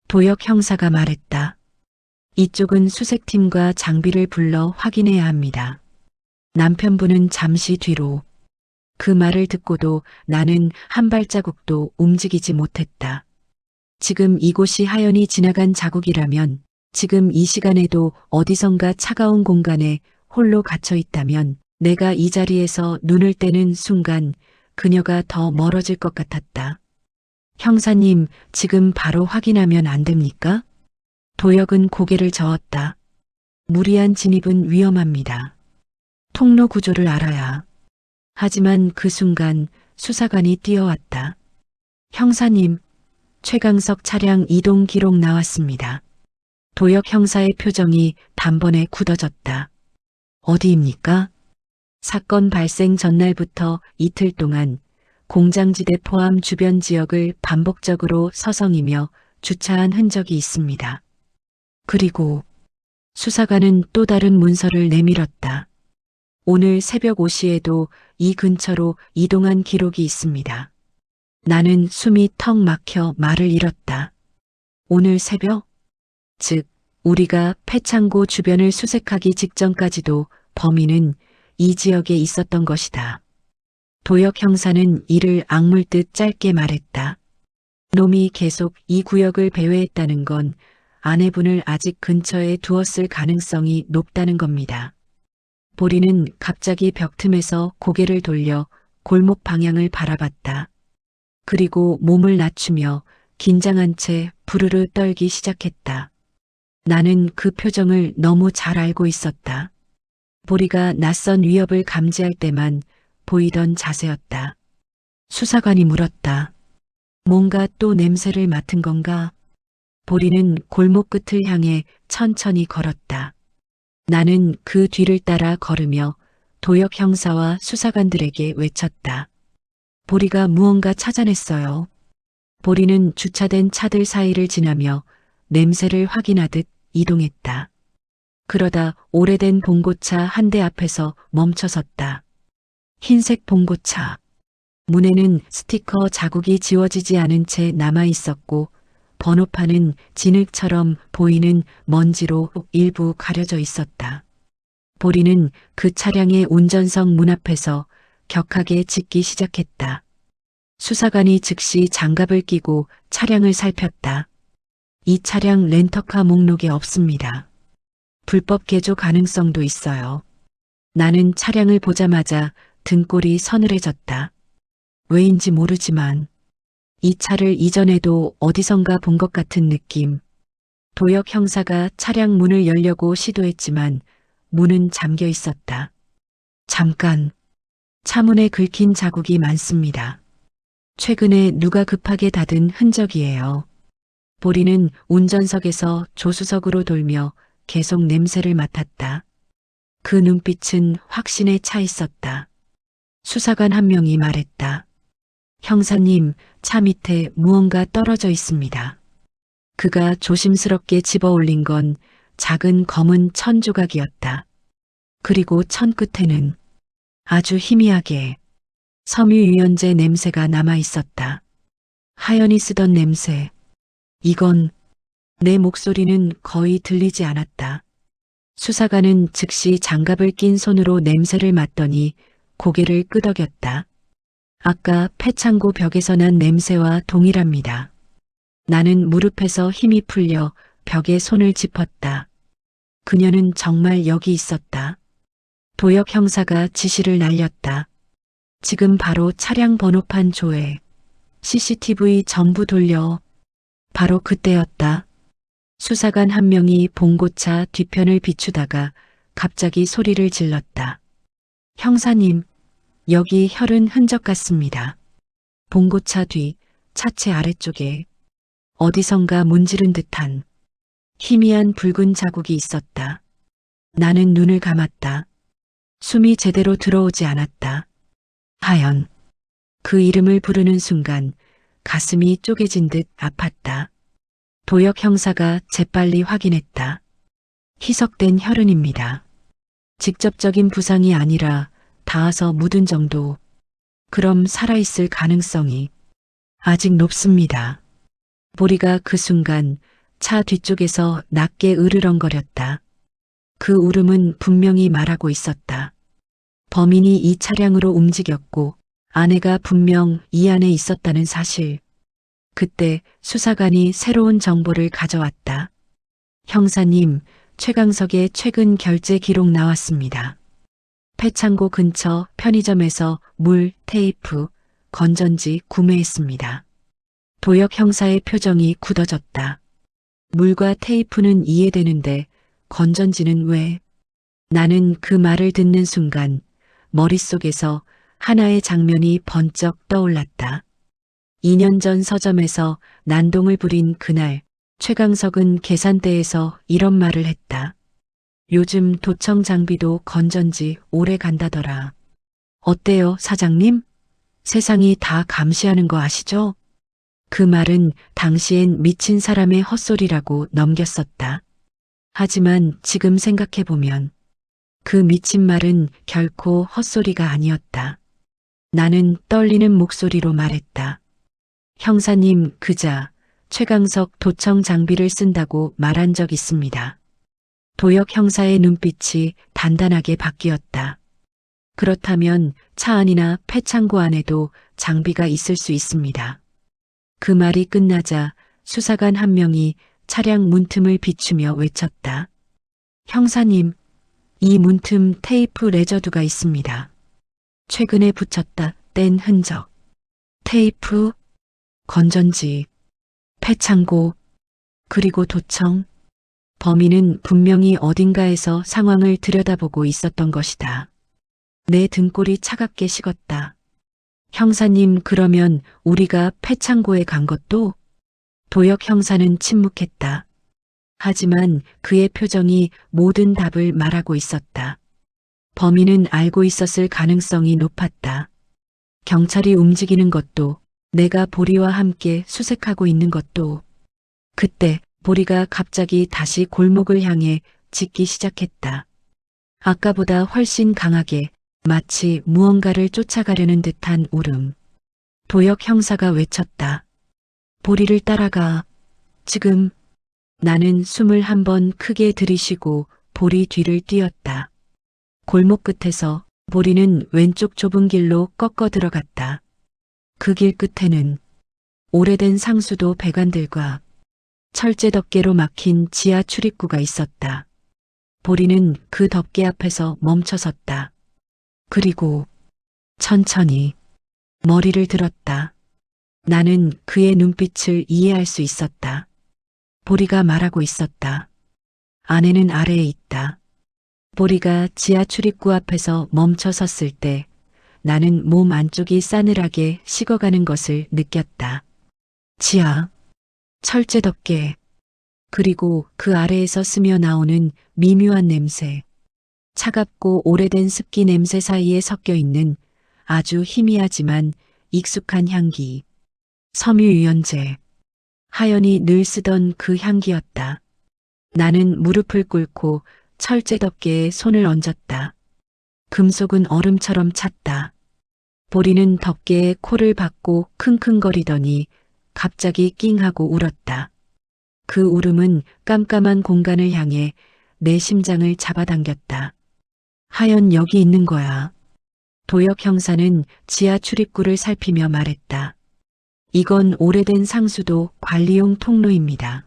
도역 형사가 말했다. 이쪽은 수색팀과 장비를 불러 확인해야 합니다. 남편분은 잠시 뒤로. 그 말을 듣고도 나는 한 발자국도 움직이지 못했다. 지금 이곳이 하연이 지나간 자국이라면, 지금 이 시간에도 어디선가 차가운 공간에 홀로 갇혀 있다면 내가 이 자리에서 눈을 떼는 순간 그녀가 더 멀어질 것 같았다. 형사님, 지금 바로 확인하면 안 됩니까? 도역은 고개를 저었다. 무리한 진입은 위험합니다. 통로 구조를 알아야. 하지만 그 순간 수사관이 뛰어왔다. 형사님, 최강석 차량 이동 기록 나왔습니다. 도역 형사의 표정이 단번에 굳어졌다. 어디입니까? 사건 발생 전날부터 이틀 동안 공장지대 포함 주변 지역을 반복적으로 서성이며 주차한 흔적이 있습니다. 그리고 수사관은 또 다른 문서를 내밀었다. 오늘 새벽 5시에도 이 근처로 이동한 기록이 있습니다. 나는 숨이 턱 막혀 말을 잃었다. 오늘 새벽? 즉, 우리가 폐창고 주변을 수색하기 직전까지도 범인은 이 지역에 있었던 것이다. 도역 형사는 이를 악물듯 짧게 말했다. 놈이 계속 이 구역을 배회했다는 건 아내분을 아직 근처에 두었을 가능성이 높다는 겁니다. 보리는 갑자기 벽 틈에서 고개를 돌려 골목 방향을 바라봤다. 그리고 몸을 낮추며 긴장한 채 부르르 떨기 시작했다. 나는 그 표정을 너무 잘 알고 있었다. 보리가 낯선 위협을 감지할 때만 보이던 자세였다. 수사관이 물었다. 뭔가 또 냄새를 맡은 건가? 보리는 골목 끝을 향해 천천히 걸었다. 나는 그 뒤를 따라 걸으며 도역 형사와 수사관들에게 외쳤다. 보리가 무언가 찾아냈어요. 보리는 주차된 차들 사이를 지나며 냄새를 확인하듯 이동했다. 그러다 오래된 봉고차 한 대 앞에서 멈춰섰다. 흰색 봉고차. 문에는 스티커 자국이 지워지지 않은 채 남아 있었고 번호판은 진흙처럼 보이는 먼지로 일부 가려져 있었다. 보리는 그 차량의 운전석 문 앞에서 격하게 짖기 시작했다. 수사관이 즉시 장갑을 끼고 차량을 살폈다. 이 차량 렌터카 목록에 없습니다. 불법 개조 가능성도 있어요. 나는 차량을 보자마자 등골이 서늘해졌다. 왜인지 모르지만 이 차를 이전에도 어디선가 본 것 같은 느낌. 도역 형사가 차량 문을 열려고 시도했지만 문은 잠겨 있었다. 잠깐. 차문에 긁힌 자국이 많습니다. 최근에 누가 급하게 닫은 흔적이에요. 보리는 운전석에서 조수석으로 돌며 계속 냄새를 맡았다. 그 눈빛은 확신에 차 있었다. 수사관 한 명이 말했다. 형사님, 차 밑에 무언가 떨어져 있습니다. 그가 조심스럽게 집어 올린 건 작은 검은 천 조각이었다. 그리고 천 끝에는 아주 희미하게 섬유유연제 냄새가 남아 있었다. 하연이 쓰던 냄새. 이건 내 목소리는 거의 들리지 않았다. 수사관은 즉시 장갑을 낀 손으로 냄새를 맡더니 고개를 끄덕였다. 아까 폐창고 벽에서 난 냄새와 동일합니다. 나는 무릎에서 힘이 풀려 벽에 손을 짚었다. 그녀는 정말 여기 있었다. 도역 형사가 지시를 날렸다. 지금 바로 차량 번호판 조회. CCTV 전부 돌려. 바로 그때였다. 수사관 한 명이 봉고차 뒤편을 비추다가 갑자기 소리를 질렀다. 형사님, 여기 혈흔 흔적 같습니다. 봉고차 뒤 차체 아래쪽에 어디선가 문지른 듯한 희미한 붉은 자국이 있었다. 나는 눈을 감았다. 숨이 제대로 들어오지 않았다. 하연. 그 이름을 부르는 순간 가슴이 쪼개진 듯 아팠다. 도역 형사가 재빨리 확인했다. 희석된 혈흔입니다. 직접적인 부상이 아니라 닿아서 묻은 정도. 그럼 살아있을 가능성이 아직 높습니다. 보리가 그 순간 차 뒤쪽에서 낮게 으르렁거렸다. 그 울음은 분명히 말하고 있었다. 범인이 이 차량으로 움직였고 아내가 분명 이 안에 있었다는 사실. 그때 수사관이 새로운 정보를 가져왔다. 형사님, 최강석의 최근 결제 기록 나왔습니다. 폐창고 근처 편의점에서 물, 테이프, 건전지 구매했습니다. 도역 형사의 표정이 굳어졌다. 물과 테이프는 이해되는데 건전지는 왜? 나는 그 말을 듣는 순간 머릿속에서 하나의 장면이 번쩍 떠올랐다. 2년 전 서점에서 난동을 부린 그날 최강석은 계산대에서 이런 말을 했다. 요즘 도청 장비도 건전지 오래 간다더라. 어때요, 사장님? 세상이 다 감시하는 거 아시죠? 그 말은 당시엔 미친 사람의 헛소리라고 넘겼었다. 하지만 지금 생각해보면 그 미친 말은 결코 헛소리가 아니었다. 나는 떨리는 목소리로 말했다. 형사님, 그자 최강석 도청 장비를 쓴다고 말한 적 있습니다. 도역 형사의 눈빛이 단단하게 바뀌었다. 그렇다면 차 안이나 폐창고 안에도 장비가 있을 수 있습니다. 그 말이 끝나자 수사관 한 명이 차량 문틈을 비추며 외쳤다. 형사님, 이 문틈 테이프 레저드가 있습니다. 최근에 붙였다 뗀 흔적. 테이프, 건전지, 폐창고, 그리고 도청. 범인은 분명히 어딘가에서 상황을 들여다보고 있었던 것이다. 내 등골이 차갑게 식었다. 형사님, 그러면 우리가 폐창고에 간 것도? 도역 형사는 침묵했다. 하지만 그의 표정이 모든 답을 말하고 있었다. 범인은 알고 있었을 가능성이 높았다. 경찰이 움직이는 것도, 내가 보리와 함께 수색하고 있는 것도. 그때 보리가 갑자기 다시 골목을 향해 짖기 시작했다. 아까보다 훨씬 강하게 마치 무언가를 쫓아가려는 듯한 울음. 도역 형사가 외쳤다. 보리를 따라가. 지금. 나는 숨을 한 번 크게 들이쉬고 보리 뒤를 뛰었다. 골목 끝에서 보리는 왼쪽 좁은 길로 꺾어 들어갔다. 그 길 끝에는 오래된 상수도 배관들과 철제 덮개로 막힌 지하 출입구가 있었다. 보리는 그 덮개 앞에서 멈춰섰다. 그리고 천천히 머리를 들었다. 나는 그의 눈빛을 이해할 수 있었다. 보리가 말하고 있었다. 아내는 아래에 있다. 보리가 지하 출입구 앞에서 멈춰 섰을 때 나는 몸 안쪽이 싸늘하게 식어가는 것을 느꼈다. 지하, 철제 덮개, 그리고 그 아래에서 스며 나오는 미묘한 냄새. 차갑고 오래된 습기 냄새 사이에 섞여 있는 아주 희미하지만 익숙한 향기. 섬유유연제. 하연이 늘 쓰던 그 향기였다. 나는 무릎을 꿇고 철제 덮개에 손을 얹었다. 금속은 얼음처럼 찼다. 보리는 덮개에 코를 박고 킁킁거리더니 갑자기 낑하고 울었다. 그 울음은 깜깜한 공간을 향해 내 심장을 잡아당겼다. 하연 여기 있는 거야. 도역 형사는 지하 출입구를 살피며 말했다. 이건 오래된 상수도 관리용 통로입니다.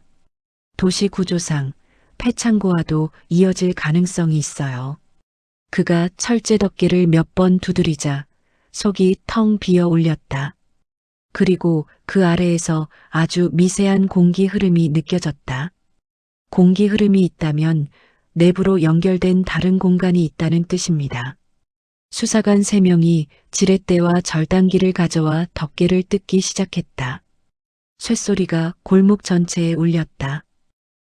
도시 구조상 폐창고와도 이어질 가능성이 있어요. 그가 철제 덮개를 몇 번 두드리자 속이 텅 비어 올렸다. 그리고 그 아래에서 아주 미세한 공기 흐름이 느껴졌다. 공기 흐름이 있다면 내부로 연결된 다른 공간이 있다는 뜻입니다. 수사관 3명이 지렛대와 절단기를 가져와 덮개를 뜯기 시작했다. 쇳소리가 골목 전체에 울렸다.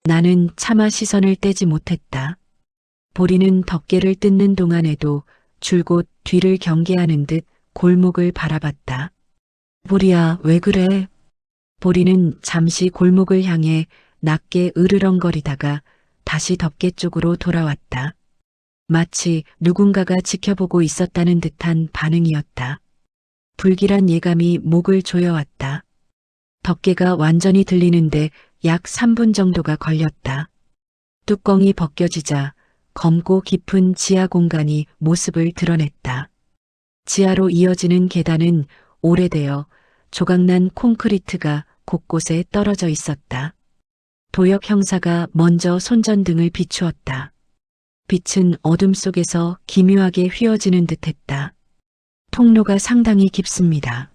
나는 차마 시선을 떼지 못했다. 보리는 덮개를 뜯는 동안에도 줄곧 뒤를 경계하는 듯 골목을 바라봤다. 보리야, 왜 그래? 보리는 잠시 골목을 향해 낮게 으르렁거리다가 다시 덮개 쪽으로 돌아왔다. 마치 누군가가 지켜보고 있었다는 듯한 반응이었다. 불길한 예감이 목을 조여왔다. 덮개가 완전히 들리는데 약 3분 정도가 걸렸다. 뚜껑이 벗겨지자 검고 깊은 지하 공간이 모습을 드러냈다. 지하로 이어지는 계단은 오래되어 조각난 콘크리트가 곳곳에 떨어져 있었다. 도역 형사가 먼저 손전등을 비추었다. 빛은 어둠 속에서 기묘하게 휘어지는 듯했다. 통로가 상당히 깊습니다.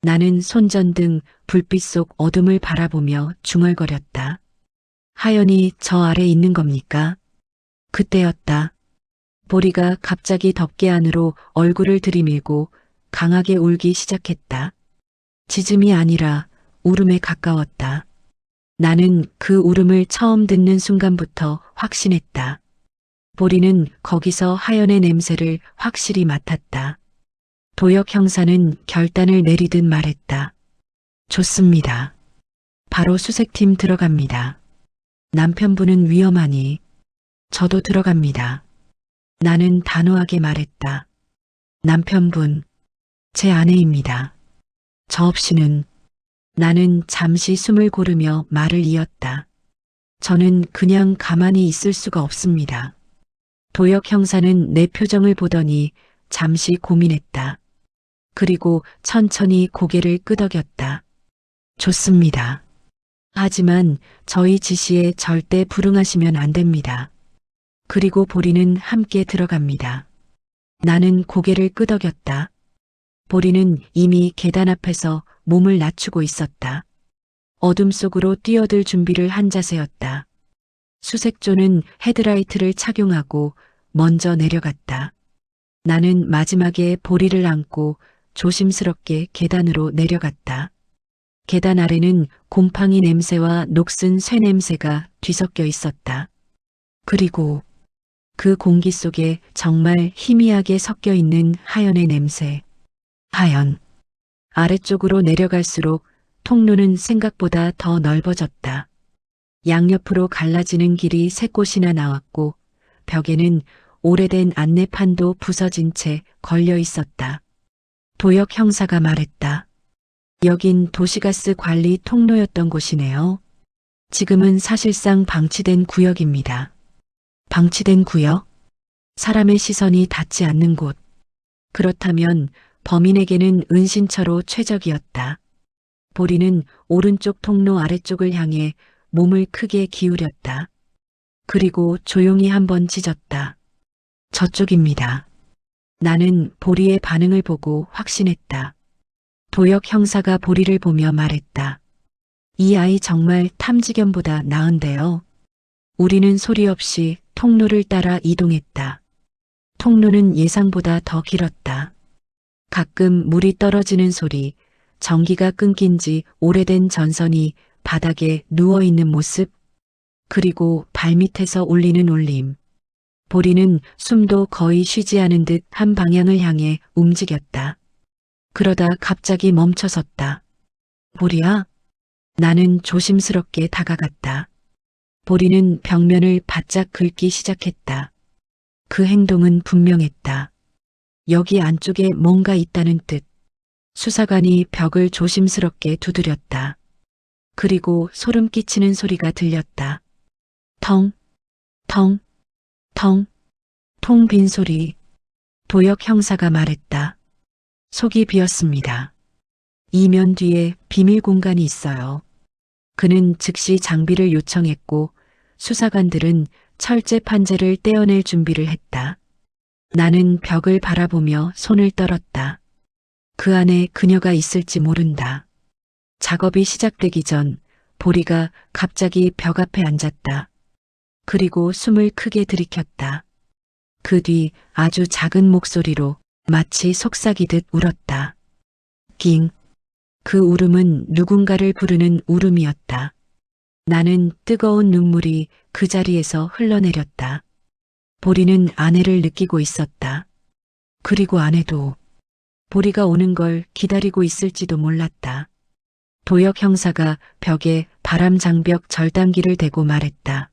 나는 손전등 불빛 속 어둠을 바라보며 중얼거렸다. 하연이 저 아래 있는 겁니까? 그때였다. 보리가 갑자기 덮개 안으로 얼굴을 들이밀고 강하게 울기 시작했다. 짖음이 아니라 울음에 가까웠다. 나는 그 울음을 처음 듣는 순간부터 확신했다. 보리는 거기서 하연의 냄새를 확실히 맡았다. 도역 형사는 결단을 내리듯 말했다. 좋습니다. 바로 수색팀 들어갑니다. 남편분은 위험하니 저도 들어갑니다. 나는 단호하게 말했다. 남편분, 제 아내입니다. 저 없이는. 나는 잠시 숨을 고르며 말을 이었다. 저는 그냥 가만히 있을 수가 없습니다. 도역 형사는 내 표정을 보더니 잠시 고민했다. 그리고 천천히 고개를 끄덕였다. 좋습니다. 하지만 저희 지시에 절대 불응하시면 안 됩니다. 그리고 보리는 함께 들어갑니다. 나는 고개를 끄덕였다. 보리는 이미 계단 앞에서 몸을 낮추고 있었다. 어둠 속으로 뛰어들 준비를 한 자세였다. 수색조는 헤드라이트를 착용하고 먼저 내려갔다. 나는 마지막에 보리를 안고 조심스럽게 계단으로 내려갔다. 계단 아래는 곰팡이 냄새와 녹슨 쇠 냄새가 뒤섞여 있었다. 그리고 그 공기 속에 정말 희미하게 섞여 있는 하연의 냄새. 하연. 아래쪽으로 내려갈수록 통로는 생각보다 더 넓어졌다. 양옆으로 갈라지는 길이 3곳이나 나왔고 벽에는 오래된 안내판도 부서진 채 걸려 있었다. 도역 형사가 말했다. 여긴 도시가스 관리 통로였던 곳이네요. 지금은 사실상 방치된 구역입니다. 방치된 구역? 사람의 시선이 닿지 않는 곳. 그렇다면 범인에게는 은신처로 최적이었다. 보리는 오른쪽 통로 아래쪽을 향해 몸을 크게 기울였다. 그리고 조용히 한번 짖었다. 저쪽입니다. 나는 보리의 반응을 보고 확신했다. 도역 형사가 보리를 보며 말했다. 이 아이 정말 탐지견보다 나은데요. 우리는 소리 없이 통로를 따라 이동했다. 통로는 예상보다 더 길었다. 가끔 물이 떨어지는 소리, 전기가 끊긴 지 오래된 전선이 바닥에 누워있는 모습, 그리고 발밑에서 울리는 울림. 보리는 숨도 거의 쉬지 않은 듯 한 방향을 향해 움직였다. 그러다 갑자기 멈춰섰다. 보리야? 나는 조심스럽게 다가갔다. 보리는 벽면을 바짝 긁기 시작했다. 그 행동은 분명했다. 여기 안쪽에 뭔가 있다는 뜻. 수사관이 벽을 조심스럽게 두드렸다. 그리고 소름 끼치는 소리가 들렸다. 텅, 텅, 텅, 통 빈 소리. 도역 형사가 말했다. 속이 비었습니다. 이면 뒤에 비밀 공간이 있어요. 그는 즉시 장비를 요청했고 수사관들은 철제 판재를 떼어낼 준비를 했다. 나는 벽을 바라보며 손을 떨었다. 그 안에 그녀가 있을지 모른다. 작업이 시작되기 전 보리가 갑자기 벽 앞에 앉았다. 그리고 숨을 크게 들이켰다. 그 뒤 아주 작은 목소리로 마치 속삭이듯 울었다. 깅. 그 울음은 누군가를 부르는 울음이었다. 나는 뜨거운 눈물이 그 자리에서 흘러내렸다. 보리는 아내를 느끼고 있었다. 그리고 아내도 보리가 오는 걸 기다리고 있을지도 몰랐다. 도역 형사가 벽에 바람 장벽 절단기를 대고 말했다.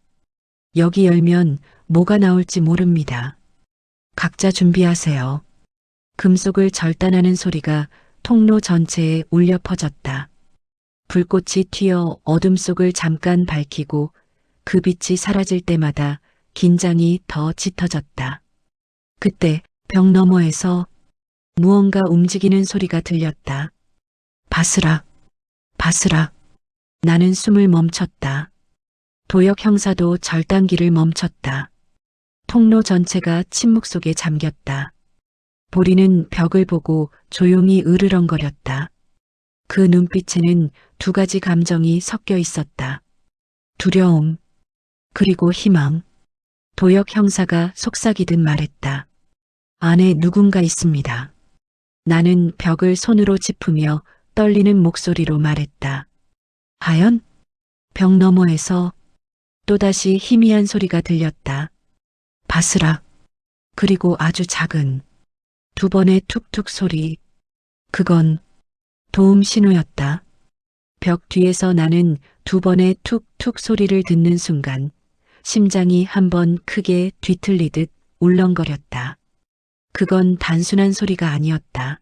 여기 열면 뭐가 나올지 모릅니다. 각자 준비하세요. 금속을 절단하는 소리가 통로 전체에 울려 퍼졌다. 불꽃이 튀어 어둠 속을 잠깐 밝히고 그 빛이 사라질 때마다 긴장이 더 짙어졌다. 그때 벽 너머에서 무언가 움직이는 소리가 들렸다. 바스락, 바스락. 나는 숨을 멈췄다. 도역 형사도 절단기를 멈췄다. 통로 전체가 침묵 속에 잠겼다. 보리는 벽을 보고 조용히 으르렁거렸다. 그 눈빛에는 두 가지 감정이 섞여 있었다. 두려움, 그리고 희망. 도역 형사가 속삭이듯 말했다. 안에 누군가 있습니다. 나는 벽을 손으로 짚으며 떨리는 목소리로 말했다. 하연? 벽 너머에서 또다시 희미한 소리가 들렸다. 바스락, 그리고 아주 작은 두 번의 툭툭 소리. 그건 도움 신호였다. 벽 뒤에서 나는 두 번의 툭툭 소리를 듣는 순간 심장이 한번 크게 뒤틀리듯 울렁거렸다. 그건 단순한 소리가 아니었다.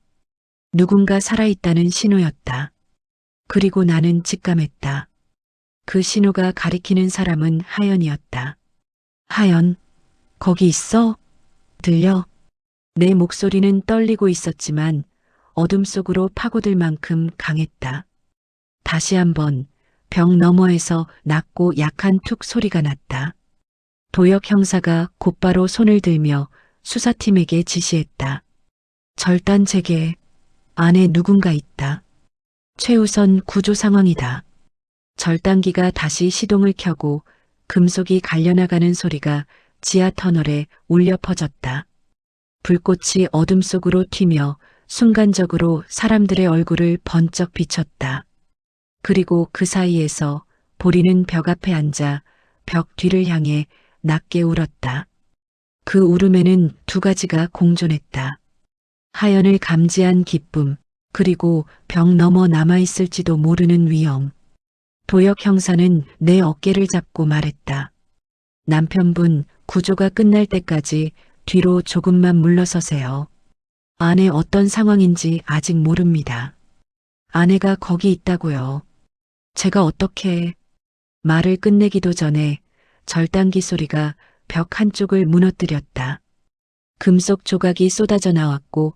누군가 살아있다는 신호였다. 그리고 나는 직감했다. 그 신호가 가리키는 사람은 하연이었다. 하연, 거기 있어? 들려? 내 목소리는 떨리고 있었지만 어둠 속으로 파고들 만큼 강했다. 다시 한번 벽 너머에서 낮고 약한 툭 소리가 났다. 도역 형사가 곧바로 손을 들며 수사팀에게 지시했다. 절단 재개, 안에 누군가 있다. 최우선 구조 상황이다. 절단기가 다시 시동을 켜고 금속이 갈려나가는 소리가 지하 터널에 울려 퍼졌다. 불꽃이 어둠 속으로 튀며 순간적으로 사람들의 얼굴을 번쩍 비췄다. 그리고 그 사이에서 보리는 벽 앞에 앉아 벽 뒤를 향해 낮게 울었다. 그 울음에는 두 가지가 공존했다. 하연을 감지한 기쁨, 그리고 벽 너머 남아있을지도 모르는 위험. 도역 형사는 내 어깨를 잡고 말했다. 남편분, 구조가 끝날 때까지 뒤로 조금만 물러서세요. 안에 어떤 상황인지 아직 모릅니다. 아내가 거기 있다고요. 제가 어떻게... 말을 끝내기도 전에 절단기 소리가 벽 한쪽을 무너뜨렸다. 금속 조각이 쏟아져 나왔고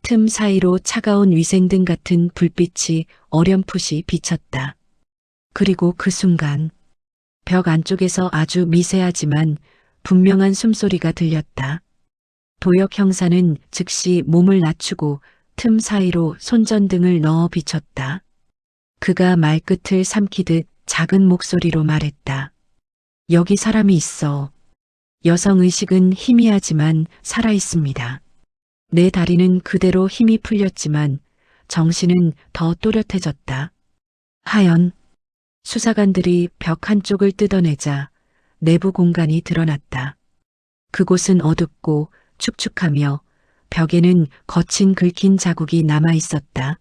틈 사이로 차가운 위생등 같은 불빛이 어렴풋이 비쳤다. 그리고 그 순간 벽 안쪽에서 아주 미세하지만 분명한 숨소리가 들렸다. 도역 형사는 즉시 몸을 낮추고 틈 사이로 손전등을 넣어 비췄다. 그가 말끝을 삼키듯 작은 목소리로 말했다. 여기 사람이 있어. 여성의식은 희미하지만 살아있습니다. 내 다리는 그대로 힘이 풀렸지만 정신은 더 또렷해졌다. 하연, 수사관들이 벽 한쪽을 뜯어내자 내부 공간이 드러났다. 그곳은 어둡고 축축하며 벽에는 거친 긁힌 자국이 남아 있었다.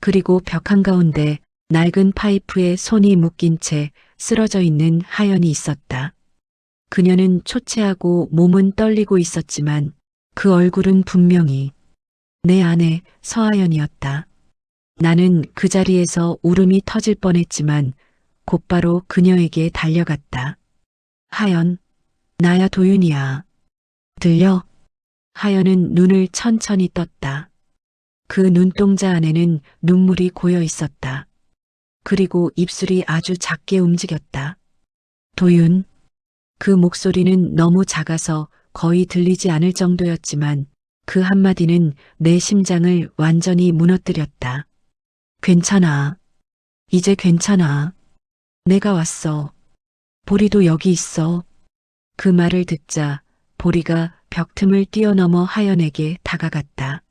그리고 벽 한가운데 낡은 파이프에 손이 묶인 채 쓰러져 있는 하연이 있었다. 그녀는 초췌하고 몸은 떨리고 있었지만 그 얼굴은 분명히 내 아내 서하연이었다. 나는 그 자리에서 울음이 터질 뻔했지만 곧바로 그녀에게 달려갔다. 하연, 나야 도윤이야. 들려? 하연은 눈을 천천히 떴다. 그 눈동자 안에는 눈물이 고여 있었다. 그리고 입술이 아주 작게 움직였다. 도윤. 그 목소리는 너무 작아서 거의 들리지 않을 정도였지만 그 한마디는 내 심장을 완전히 무너뜨렸다. 괜찮아. 이제 괜찮아. 내가 왔어. 보리도 여기 있어. 그 말을 듣자 보리가 벽 틈을 뛰어넘어 하연에게 다가갔다.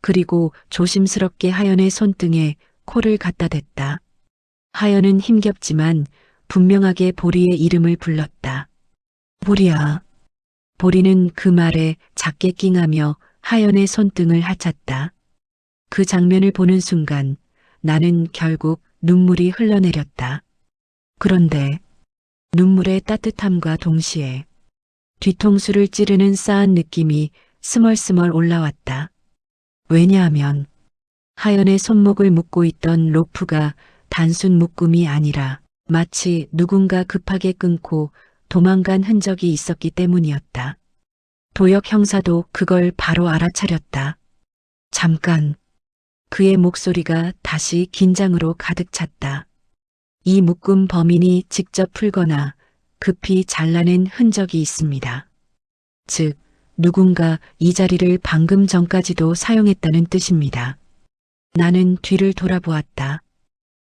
그리고 조심스럽게 하연의 손등에 코를 갖다 댔다. 하연은 힘겹지만 분명하게 보리의 이름을 불렀다. 보리야. 보리는 그 말에 작게 낑하며 하연의 손등을 하찼다. 그 장면을 보는 순간 나는 결국 눈물이 흘러내렸다. 그런데 눈물의 따뜻함과 동시에 뒤통수를 찌르는 싸한 느낌이 스멀스멀 올라왔다. 왜냐하면 하연의 손목을 묶고 있던 로프가 단순 묶음이 아니라 마치 누군가 급하게 끊고 도망간 흔적이 있었기 때문이었다. 도역 형사도 그걸 바로 알아차렸다. 잠깐. 그의 목소리가 다시 긴장으로 가득 찼다. 이 묶음 범인이 직접 풀거나 급히 잘라낸 흔적이 있습니다. 즉, 누군가 이 자리를 방금 전까지도 사용했다는 뜻입니다. 나는 뒤를 돌아보았다.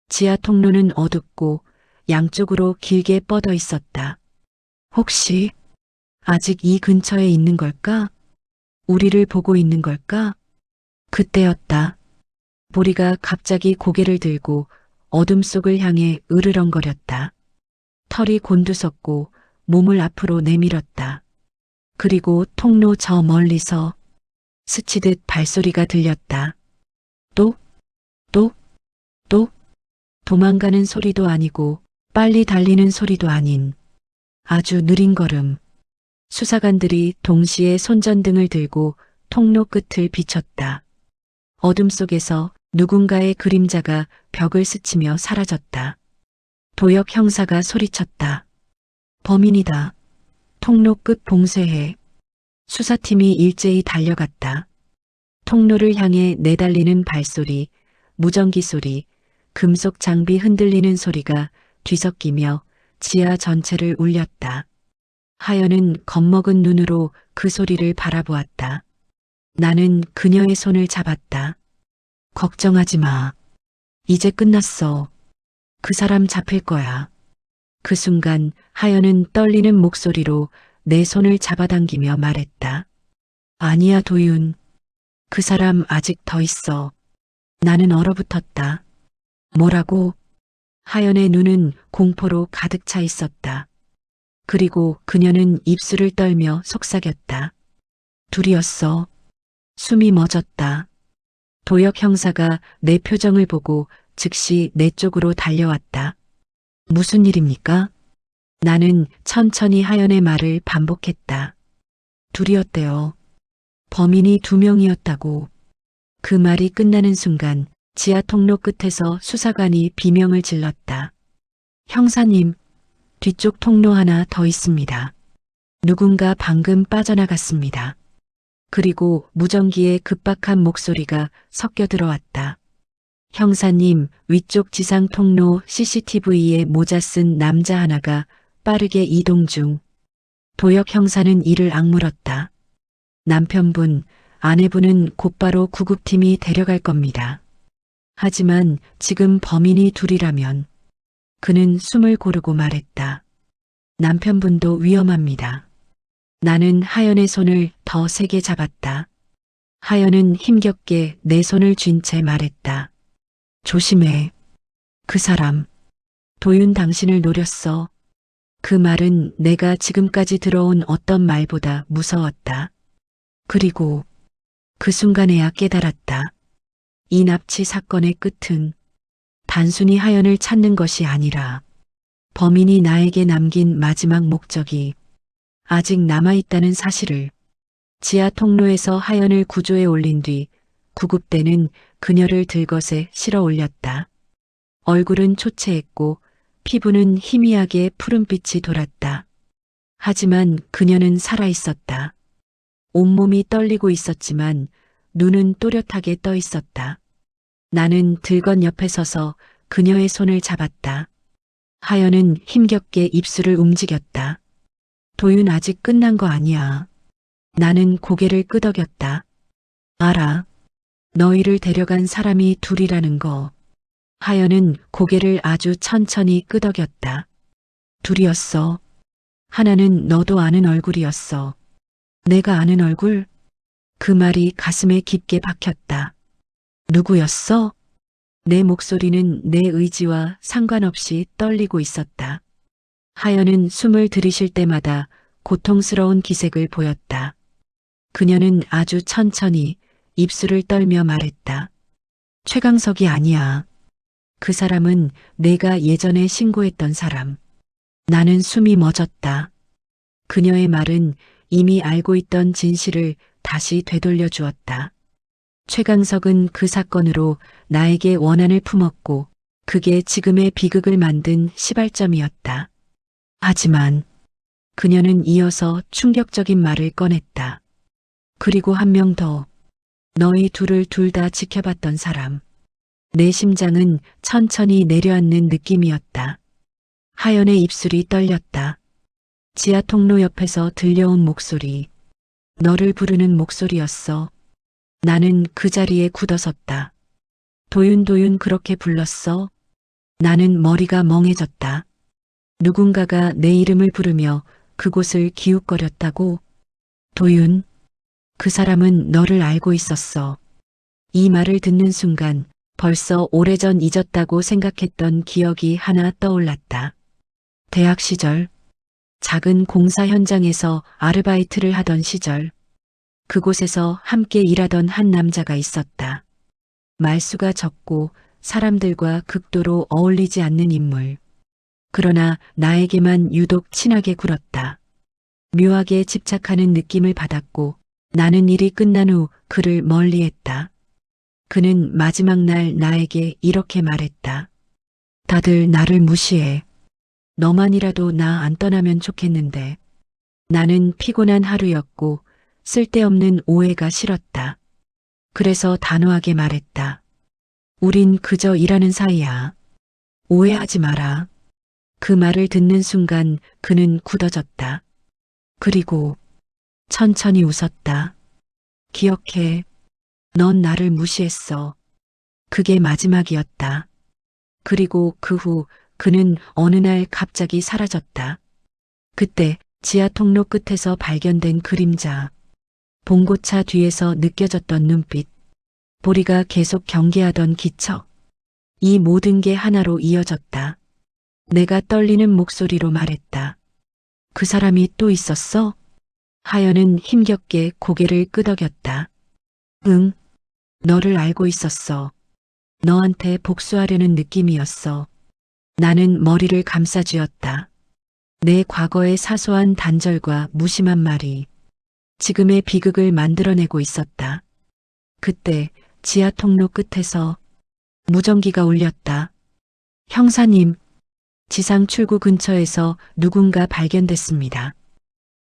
지하 통로는 어둡고 양쪽으로 길게 뻗어 있었다. 혹시 아직 이 근처에 있는 걸까? 우리를 보고 있는 걸까? 그때였다. 보리가 갑자기 고개를 들고 어둠 속을 향해 으르렁거렸다. 털이 곤두섰고 몸을 앞으로 내밀었다. 그리고 통로 저 멀리서 스치듯 발소리가 들렸다. 또, 또, 또, 도망가는 소리도 아니고 빨리 달리는 소리도 아닌 아주 느린 걸음. 수사관들이 동시에 손전등을 들고 통로 끝을 비췄다. 어둠 속에서 누군가의 그림자가 벽을 스치며 사라졌다. 도역 형사가 소리쳤다. 범인이다. 통로 끝 봉쇄해. 수사팀이 일제히 달려갔다. 통로를 향해 내달리는 발소리, 무전기 소리, 금속 장비 흔들리는 소리가 뒤섞이며 지하 전체를 울렸다. 하연은 겁먹은 눈으로 그 소리를 바라보았다. 나는 그녀의 손을 잡았다. 걱정하지 마. 이제 끝났어. 그 사람 잡힐 거야. 그 순간 하연은 떨리는 목소리로 내 손을 잡아당기며 말했다. 아니야, 도윤. 그 사람 아직 더 있어. 나는 얼어붙었다. 뭐라고? 하연의 눈은 공포로 가득 차 있었다. 그리고 그녀는 입술을 떨며 속삭였다. 둘이었어. 숨이 멎었다. 도역 형사가 내 표정을 보고 즉시 내 쪽으로 달려왔다. 무슨 일입니까? 나는 천천히 하연의 말을 반복했다. 둘이었대요. 범인이 2명이었다고. 그 말이 끝나는 순간 지하 통로 끝에서 수사관이 비명을 질렀다. 형사님, 뒤쪽 통로 하나 더 있습니다. 누군가 방금 빠져나갔습니다. 그리고 무전기의 급박한 목소리가 섞여 들어왔다. 형사님, 위쪽 지상 통로 CCTV에 모자 쓴 남자 하나가 빠르게 이동 중. 도역 형사는 이를 악물었다. 남편분, 아내분은 곧바로 구급팀이 데려갈 겁니다. 하지만 지금 범인이 둘이라면 그는 숨을 고르고 말했다. 남편분도 위험합니다. 나는 하연의 손을 더 세게 잡았다. 하연은 힘겹게 내 손을 쥔 채 말했다. 조심해. 그 사람. 도윤 당신을 노렸어. 그 말은 내가 지금까지 들어온 어떤 말보다 무서웠다. 그리고 그 순간에야 깨달았다. 이 납치 사건의 끝은 단순히 하연을 찾는 것이 아니라 범인이 나에게 남긴 마지막 목적이 아직 남아있다는 사실을. 지하 통로에서 하연을 구조해 올린 뒤 구급대는 그녀를 들것에 실어 올렸다. 얼굴은 초췌했고 피부는 희미하게 푸른빛이 돌았다. 하지만 그녀는 살아있었다. 온몸이 떨리고 있었지만 눈은 또렷하게 떠 있었다. 나는 들건 옆에 서서 그녀의 손을 잡았다. 하연은 힘겹게 입술을 움직였다. 도윤 아직 끝난 거 아니야. 나는 고개를 끄덕였다. 알아. 너희를 데려간 사람이 둘이라는 거. 하연은 고개를 아주 천천히 끄덕였다. 둘이었어. 하나는 너도 아는 얼굴이었어. 내가 아는 얼굴? 그 말이 가슴에 깊게 박혔다. 누구였어? 내 목소리는 내 의지와 상관없이 떨리고 있었다. 하연은 숨을 들이쉴 때마다 고통스러운 기색을 보였다. 그녀는 아주 천천히 입술을 떨며 말했다. 최강석이 아니야. 그 사람은 내가 예전에 신고했던 사람. 나는 숨이 멎었다. 그녀의 말은 이미 알고 있던 진실을 다시 되돌려 주었다. 최강석은 그 사건으로 나에게 원한을 품었고 그게 지금의 비극을 만든 시발점이었다. 하지만 그녀는 이어서 충격적인 말을 꺼냈다. 그리고 한 명 더. 너희 둘을 둘 다 지켜봤던 사람. 내 심장은 천천히 내려앉는 느낌이었다. 하연의 입술이 떨렸다. 지하 통로 옆에서 들려온 목소리. 너를 부르는 목소리였어. 나는 그 자리에 굳어섰다. 도윤 그렇게 불렀어? 나는 머리가 멍해졌다. 누군가가 내 이름을 부르며 그곳을 기웃거렸다고? 도윤, 그 사람은 너를 알고 있었어. 이 말을 듣는 순간 벌써 오래전 잊었다고 생각했던 기억이 하나 떠올랐다. 대학 시절, 작은 공사 현장에서 아르바이트를 하던 시절, 그곳에서 함께 일하던 한 남자가 있었다. 말수가 적고 사람들과 극도로 어울리지 않는 인물. 그러나 나에게만 유독 친하게 굴었다. 묘하게 집착하는 느낌을 받았고 나는 일이 끝난 후 그를 멀리했다. 그는 마지막 날 나에게 이렇게 말했다. 다들 나를 무시해. 너만이라도 나 안 떠나면 좋겠는데. 나는 피곤한 하루였고 쓸데없는 오해가 싫었다. 그래서 단호하게 말했다. 우린 그저 일하는 사이야. 오해하지 마라. 그 말을 듣는 순간 그는 굳어졌다. 그리고 천천히 웃었다. 기억해. 넌 나를 무시했어. 그게 마지막이었다. 그리고 그 후 그는 어느 날 갑자기 사라졌다. 그때 지하 통로 끝에서 발견된 그림자. 봉고차 뒤에서 느껴졌던 눈빛. 보리가 계속 경계하던 기척. 이 모든 게 하나로 이어졌다. 내가 떨리는 목소리로 말했다. 그 사람이 또 있었어? 하연은 힘겹게 고개를 끄덕였다. 응, 너를 알고 있었어. 너한테 복수하려는 느낌이었어. 나는 머리를 감싸쥐었다. 내 과거의 사소한 단절과 무심한 말이 지금의 비극을 만들어내고 있었다. 그때 지하 통로 끝에서 무전기가 울렸다. 형사님, 지상 출구 근처에서 누군가 발견됐습니다.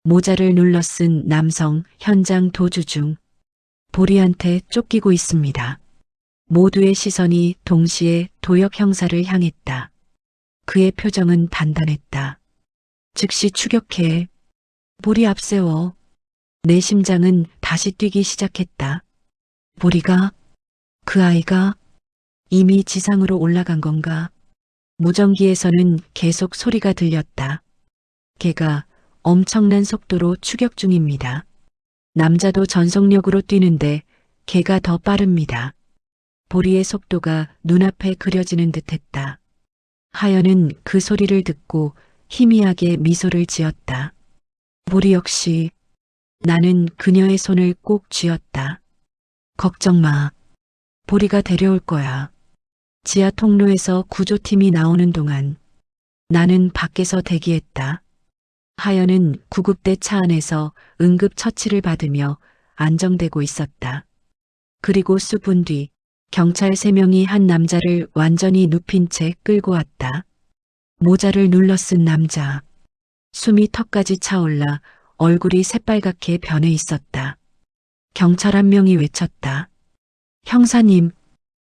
모자를 눌러 쓴 남성 현장 도주 중 보리한테 쫓기고 있습니다. 모두의 시선이 동시에 도역 형사를 향했다. 그의 표정은 단단했다. 즉시 추격해. 보리 앞세워. 내 심장은 다시 뛰기 시작했다. 보리가? 그 아이가? 이미 지상으로 올라간 건가? 무전기에서는 계속 소리가 들렸다. 걔가 엄청난 속도로 추격 중입니다. 남자도 전속력으로 뛰는데 걔가 더 빠릅니다. 보리의 속도가 눈앞에 그려지는 듯했다. 하연은 그 소리를 듣고 희미하게 미소를 지었다. 보리 역시. 나는 그녀의 손을 꼭 쥐었다. 걱정 마. 보리가 데려올 거야. 지하 통로에서 구조팀이 나오는 동안 나는 밖에서 대기했다. 하연은 구급대 차 안에서 응급처치를 받으며 안정되고 있었다. 그리고 수분 뒤 경찰 3명이 한 남자를 완전히 눕힌 채 끌고 왔다. 모자를 눌러 쓴 남자. 숨이 턱까지 차올라 얼굴이 새빨갛게 변해 있었다. 경찰 한 명이 외쳤다. 형사님,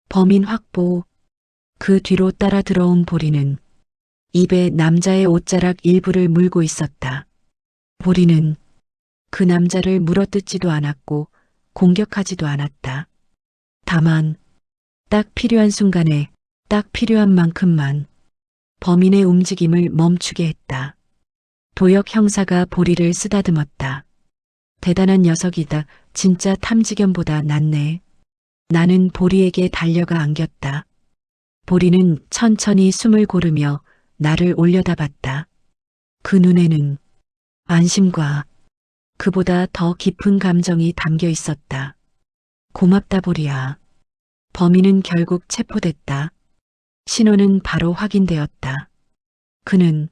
범인 확보. 그 뒤로 따라 들어온 보리는 입에 남자의 옷자락 일부를 물고 있었다. 보리는 그 남자를 물어뜯지도 않았고 공격하지도 않았다. 다만 딱 필요한 순간에 딱 필요한 만큼만 범인의 움직임을 멈추게 했다. 도역 형사가 보리를 쓰다듬었다. 대단한 녀석이다. 진짜 탐지견보다 낫네. 나는 보리에게 달려가 안겼다. 보리는 천천히 숨을 고르며 나를 올려다봤다. 그 눈에는 안심과 그보다 더 깊은 감정이 담겨 있었다. 고맙다 보리야. 범인은 결국 체포됐다. 신원은 바로 확인되었다. 그는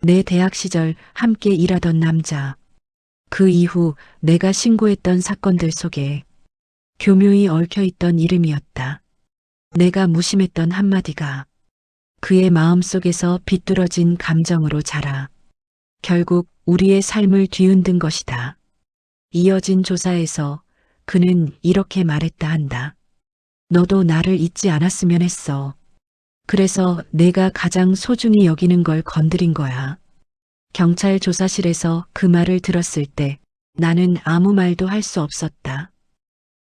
내 대학 시절 함께 일하던 남자. 그 이후 내가 신고했던 사건들 속에 교묘히 얽혀있던 이름이었다. 내가 무심했던 한마디가 그의 마음속에서 비뚤어진 감정으로 자라 결국 우리의 삶을 뒤흔든 것이다. 이어진 조사에서 그는 이렇게 말했다 한다. 너도 나를 잊지 않았으면 했어. 그래서 내가 가장 소중히 여기는 걸 건드린 거야. 경찰 조사실에서 그 말을 들었을 때 나는 아무 말도 할 수 없었다.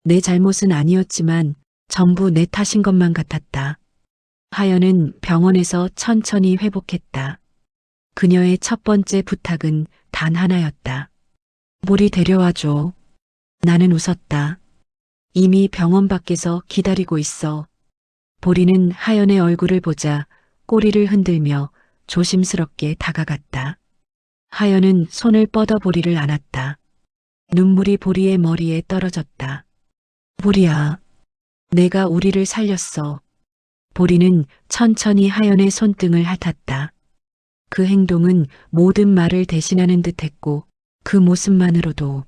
내 잘못은 아니었지만 전부 내 탓인 것만 같았다. 하연은 병원에서 천천히 회복했다. 그녀의 첫 번째 부탁은 단 하나였다. 보리 데려와줘. 나는 웃었다. 이미 병원 밖에서 기다리고 있어. 보리는 하연의 얼굴을 보자 꼬리를 흔들며 조심스럽게 다가갔다. 하연은 손을 뻗어 보리를 안았다. 눈물이 보리의 머리에 떨어졌다. 보리야, 내가 우리를 살렸어. 보리는 천천히 하연의 손등을 핥았다. 그 행동은 모든 말을 대신하는 듯했고 그 모습만으로도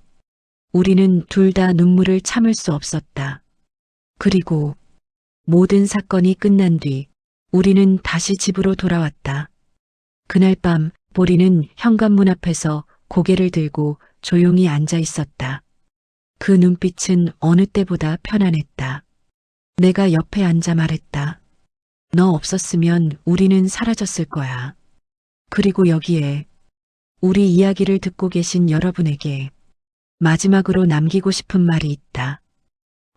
우리는 둘 다 눈물을 참을 수 없었다. 그리고 모든 사건이 끝난 뒤 우리는 다시 집으로 돌아왔다. 그날 밤 보리는 현관문 앞에서 고개를 들고 조용히 앉아 있었다. 그 눈빛은 어느 때보다 편안했다. 내가 옆에 앉아 말했다. 너 없었으면 우리는 사라졌을 거야. 그리고 여기에 우리 이야기를 듣고 계신 여러분에게 마지막으로 남기고 싶은 말이 있다.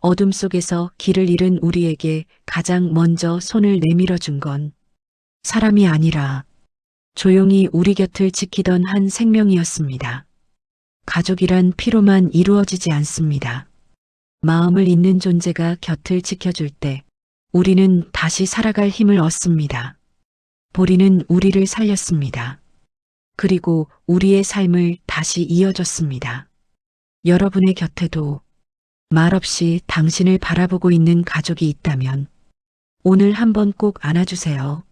어둠 속에서 길을 잃은 우리에게 가장 먼저 손을 내밀어 준 건 사람이 아니라 조용히 우리 곁을 지키던 한 생명이었습니다. 가족이란 피로만 이루어지지 않습니다. 마음을 잇는 존재가 곁을 지켜줄 때 우리는 다시 살아갈 힘을 얻습니다. 보리는 우리를 살렸습니다. 그리고 우리의 삶을 다시 이어줬습니다. 여러분의 곁에도 말없이 당신을 바라보고 있는 가족이 있다면 오늘 한번 꼭 안아주세요.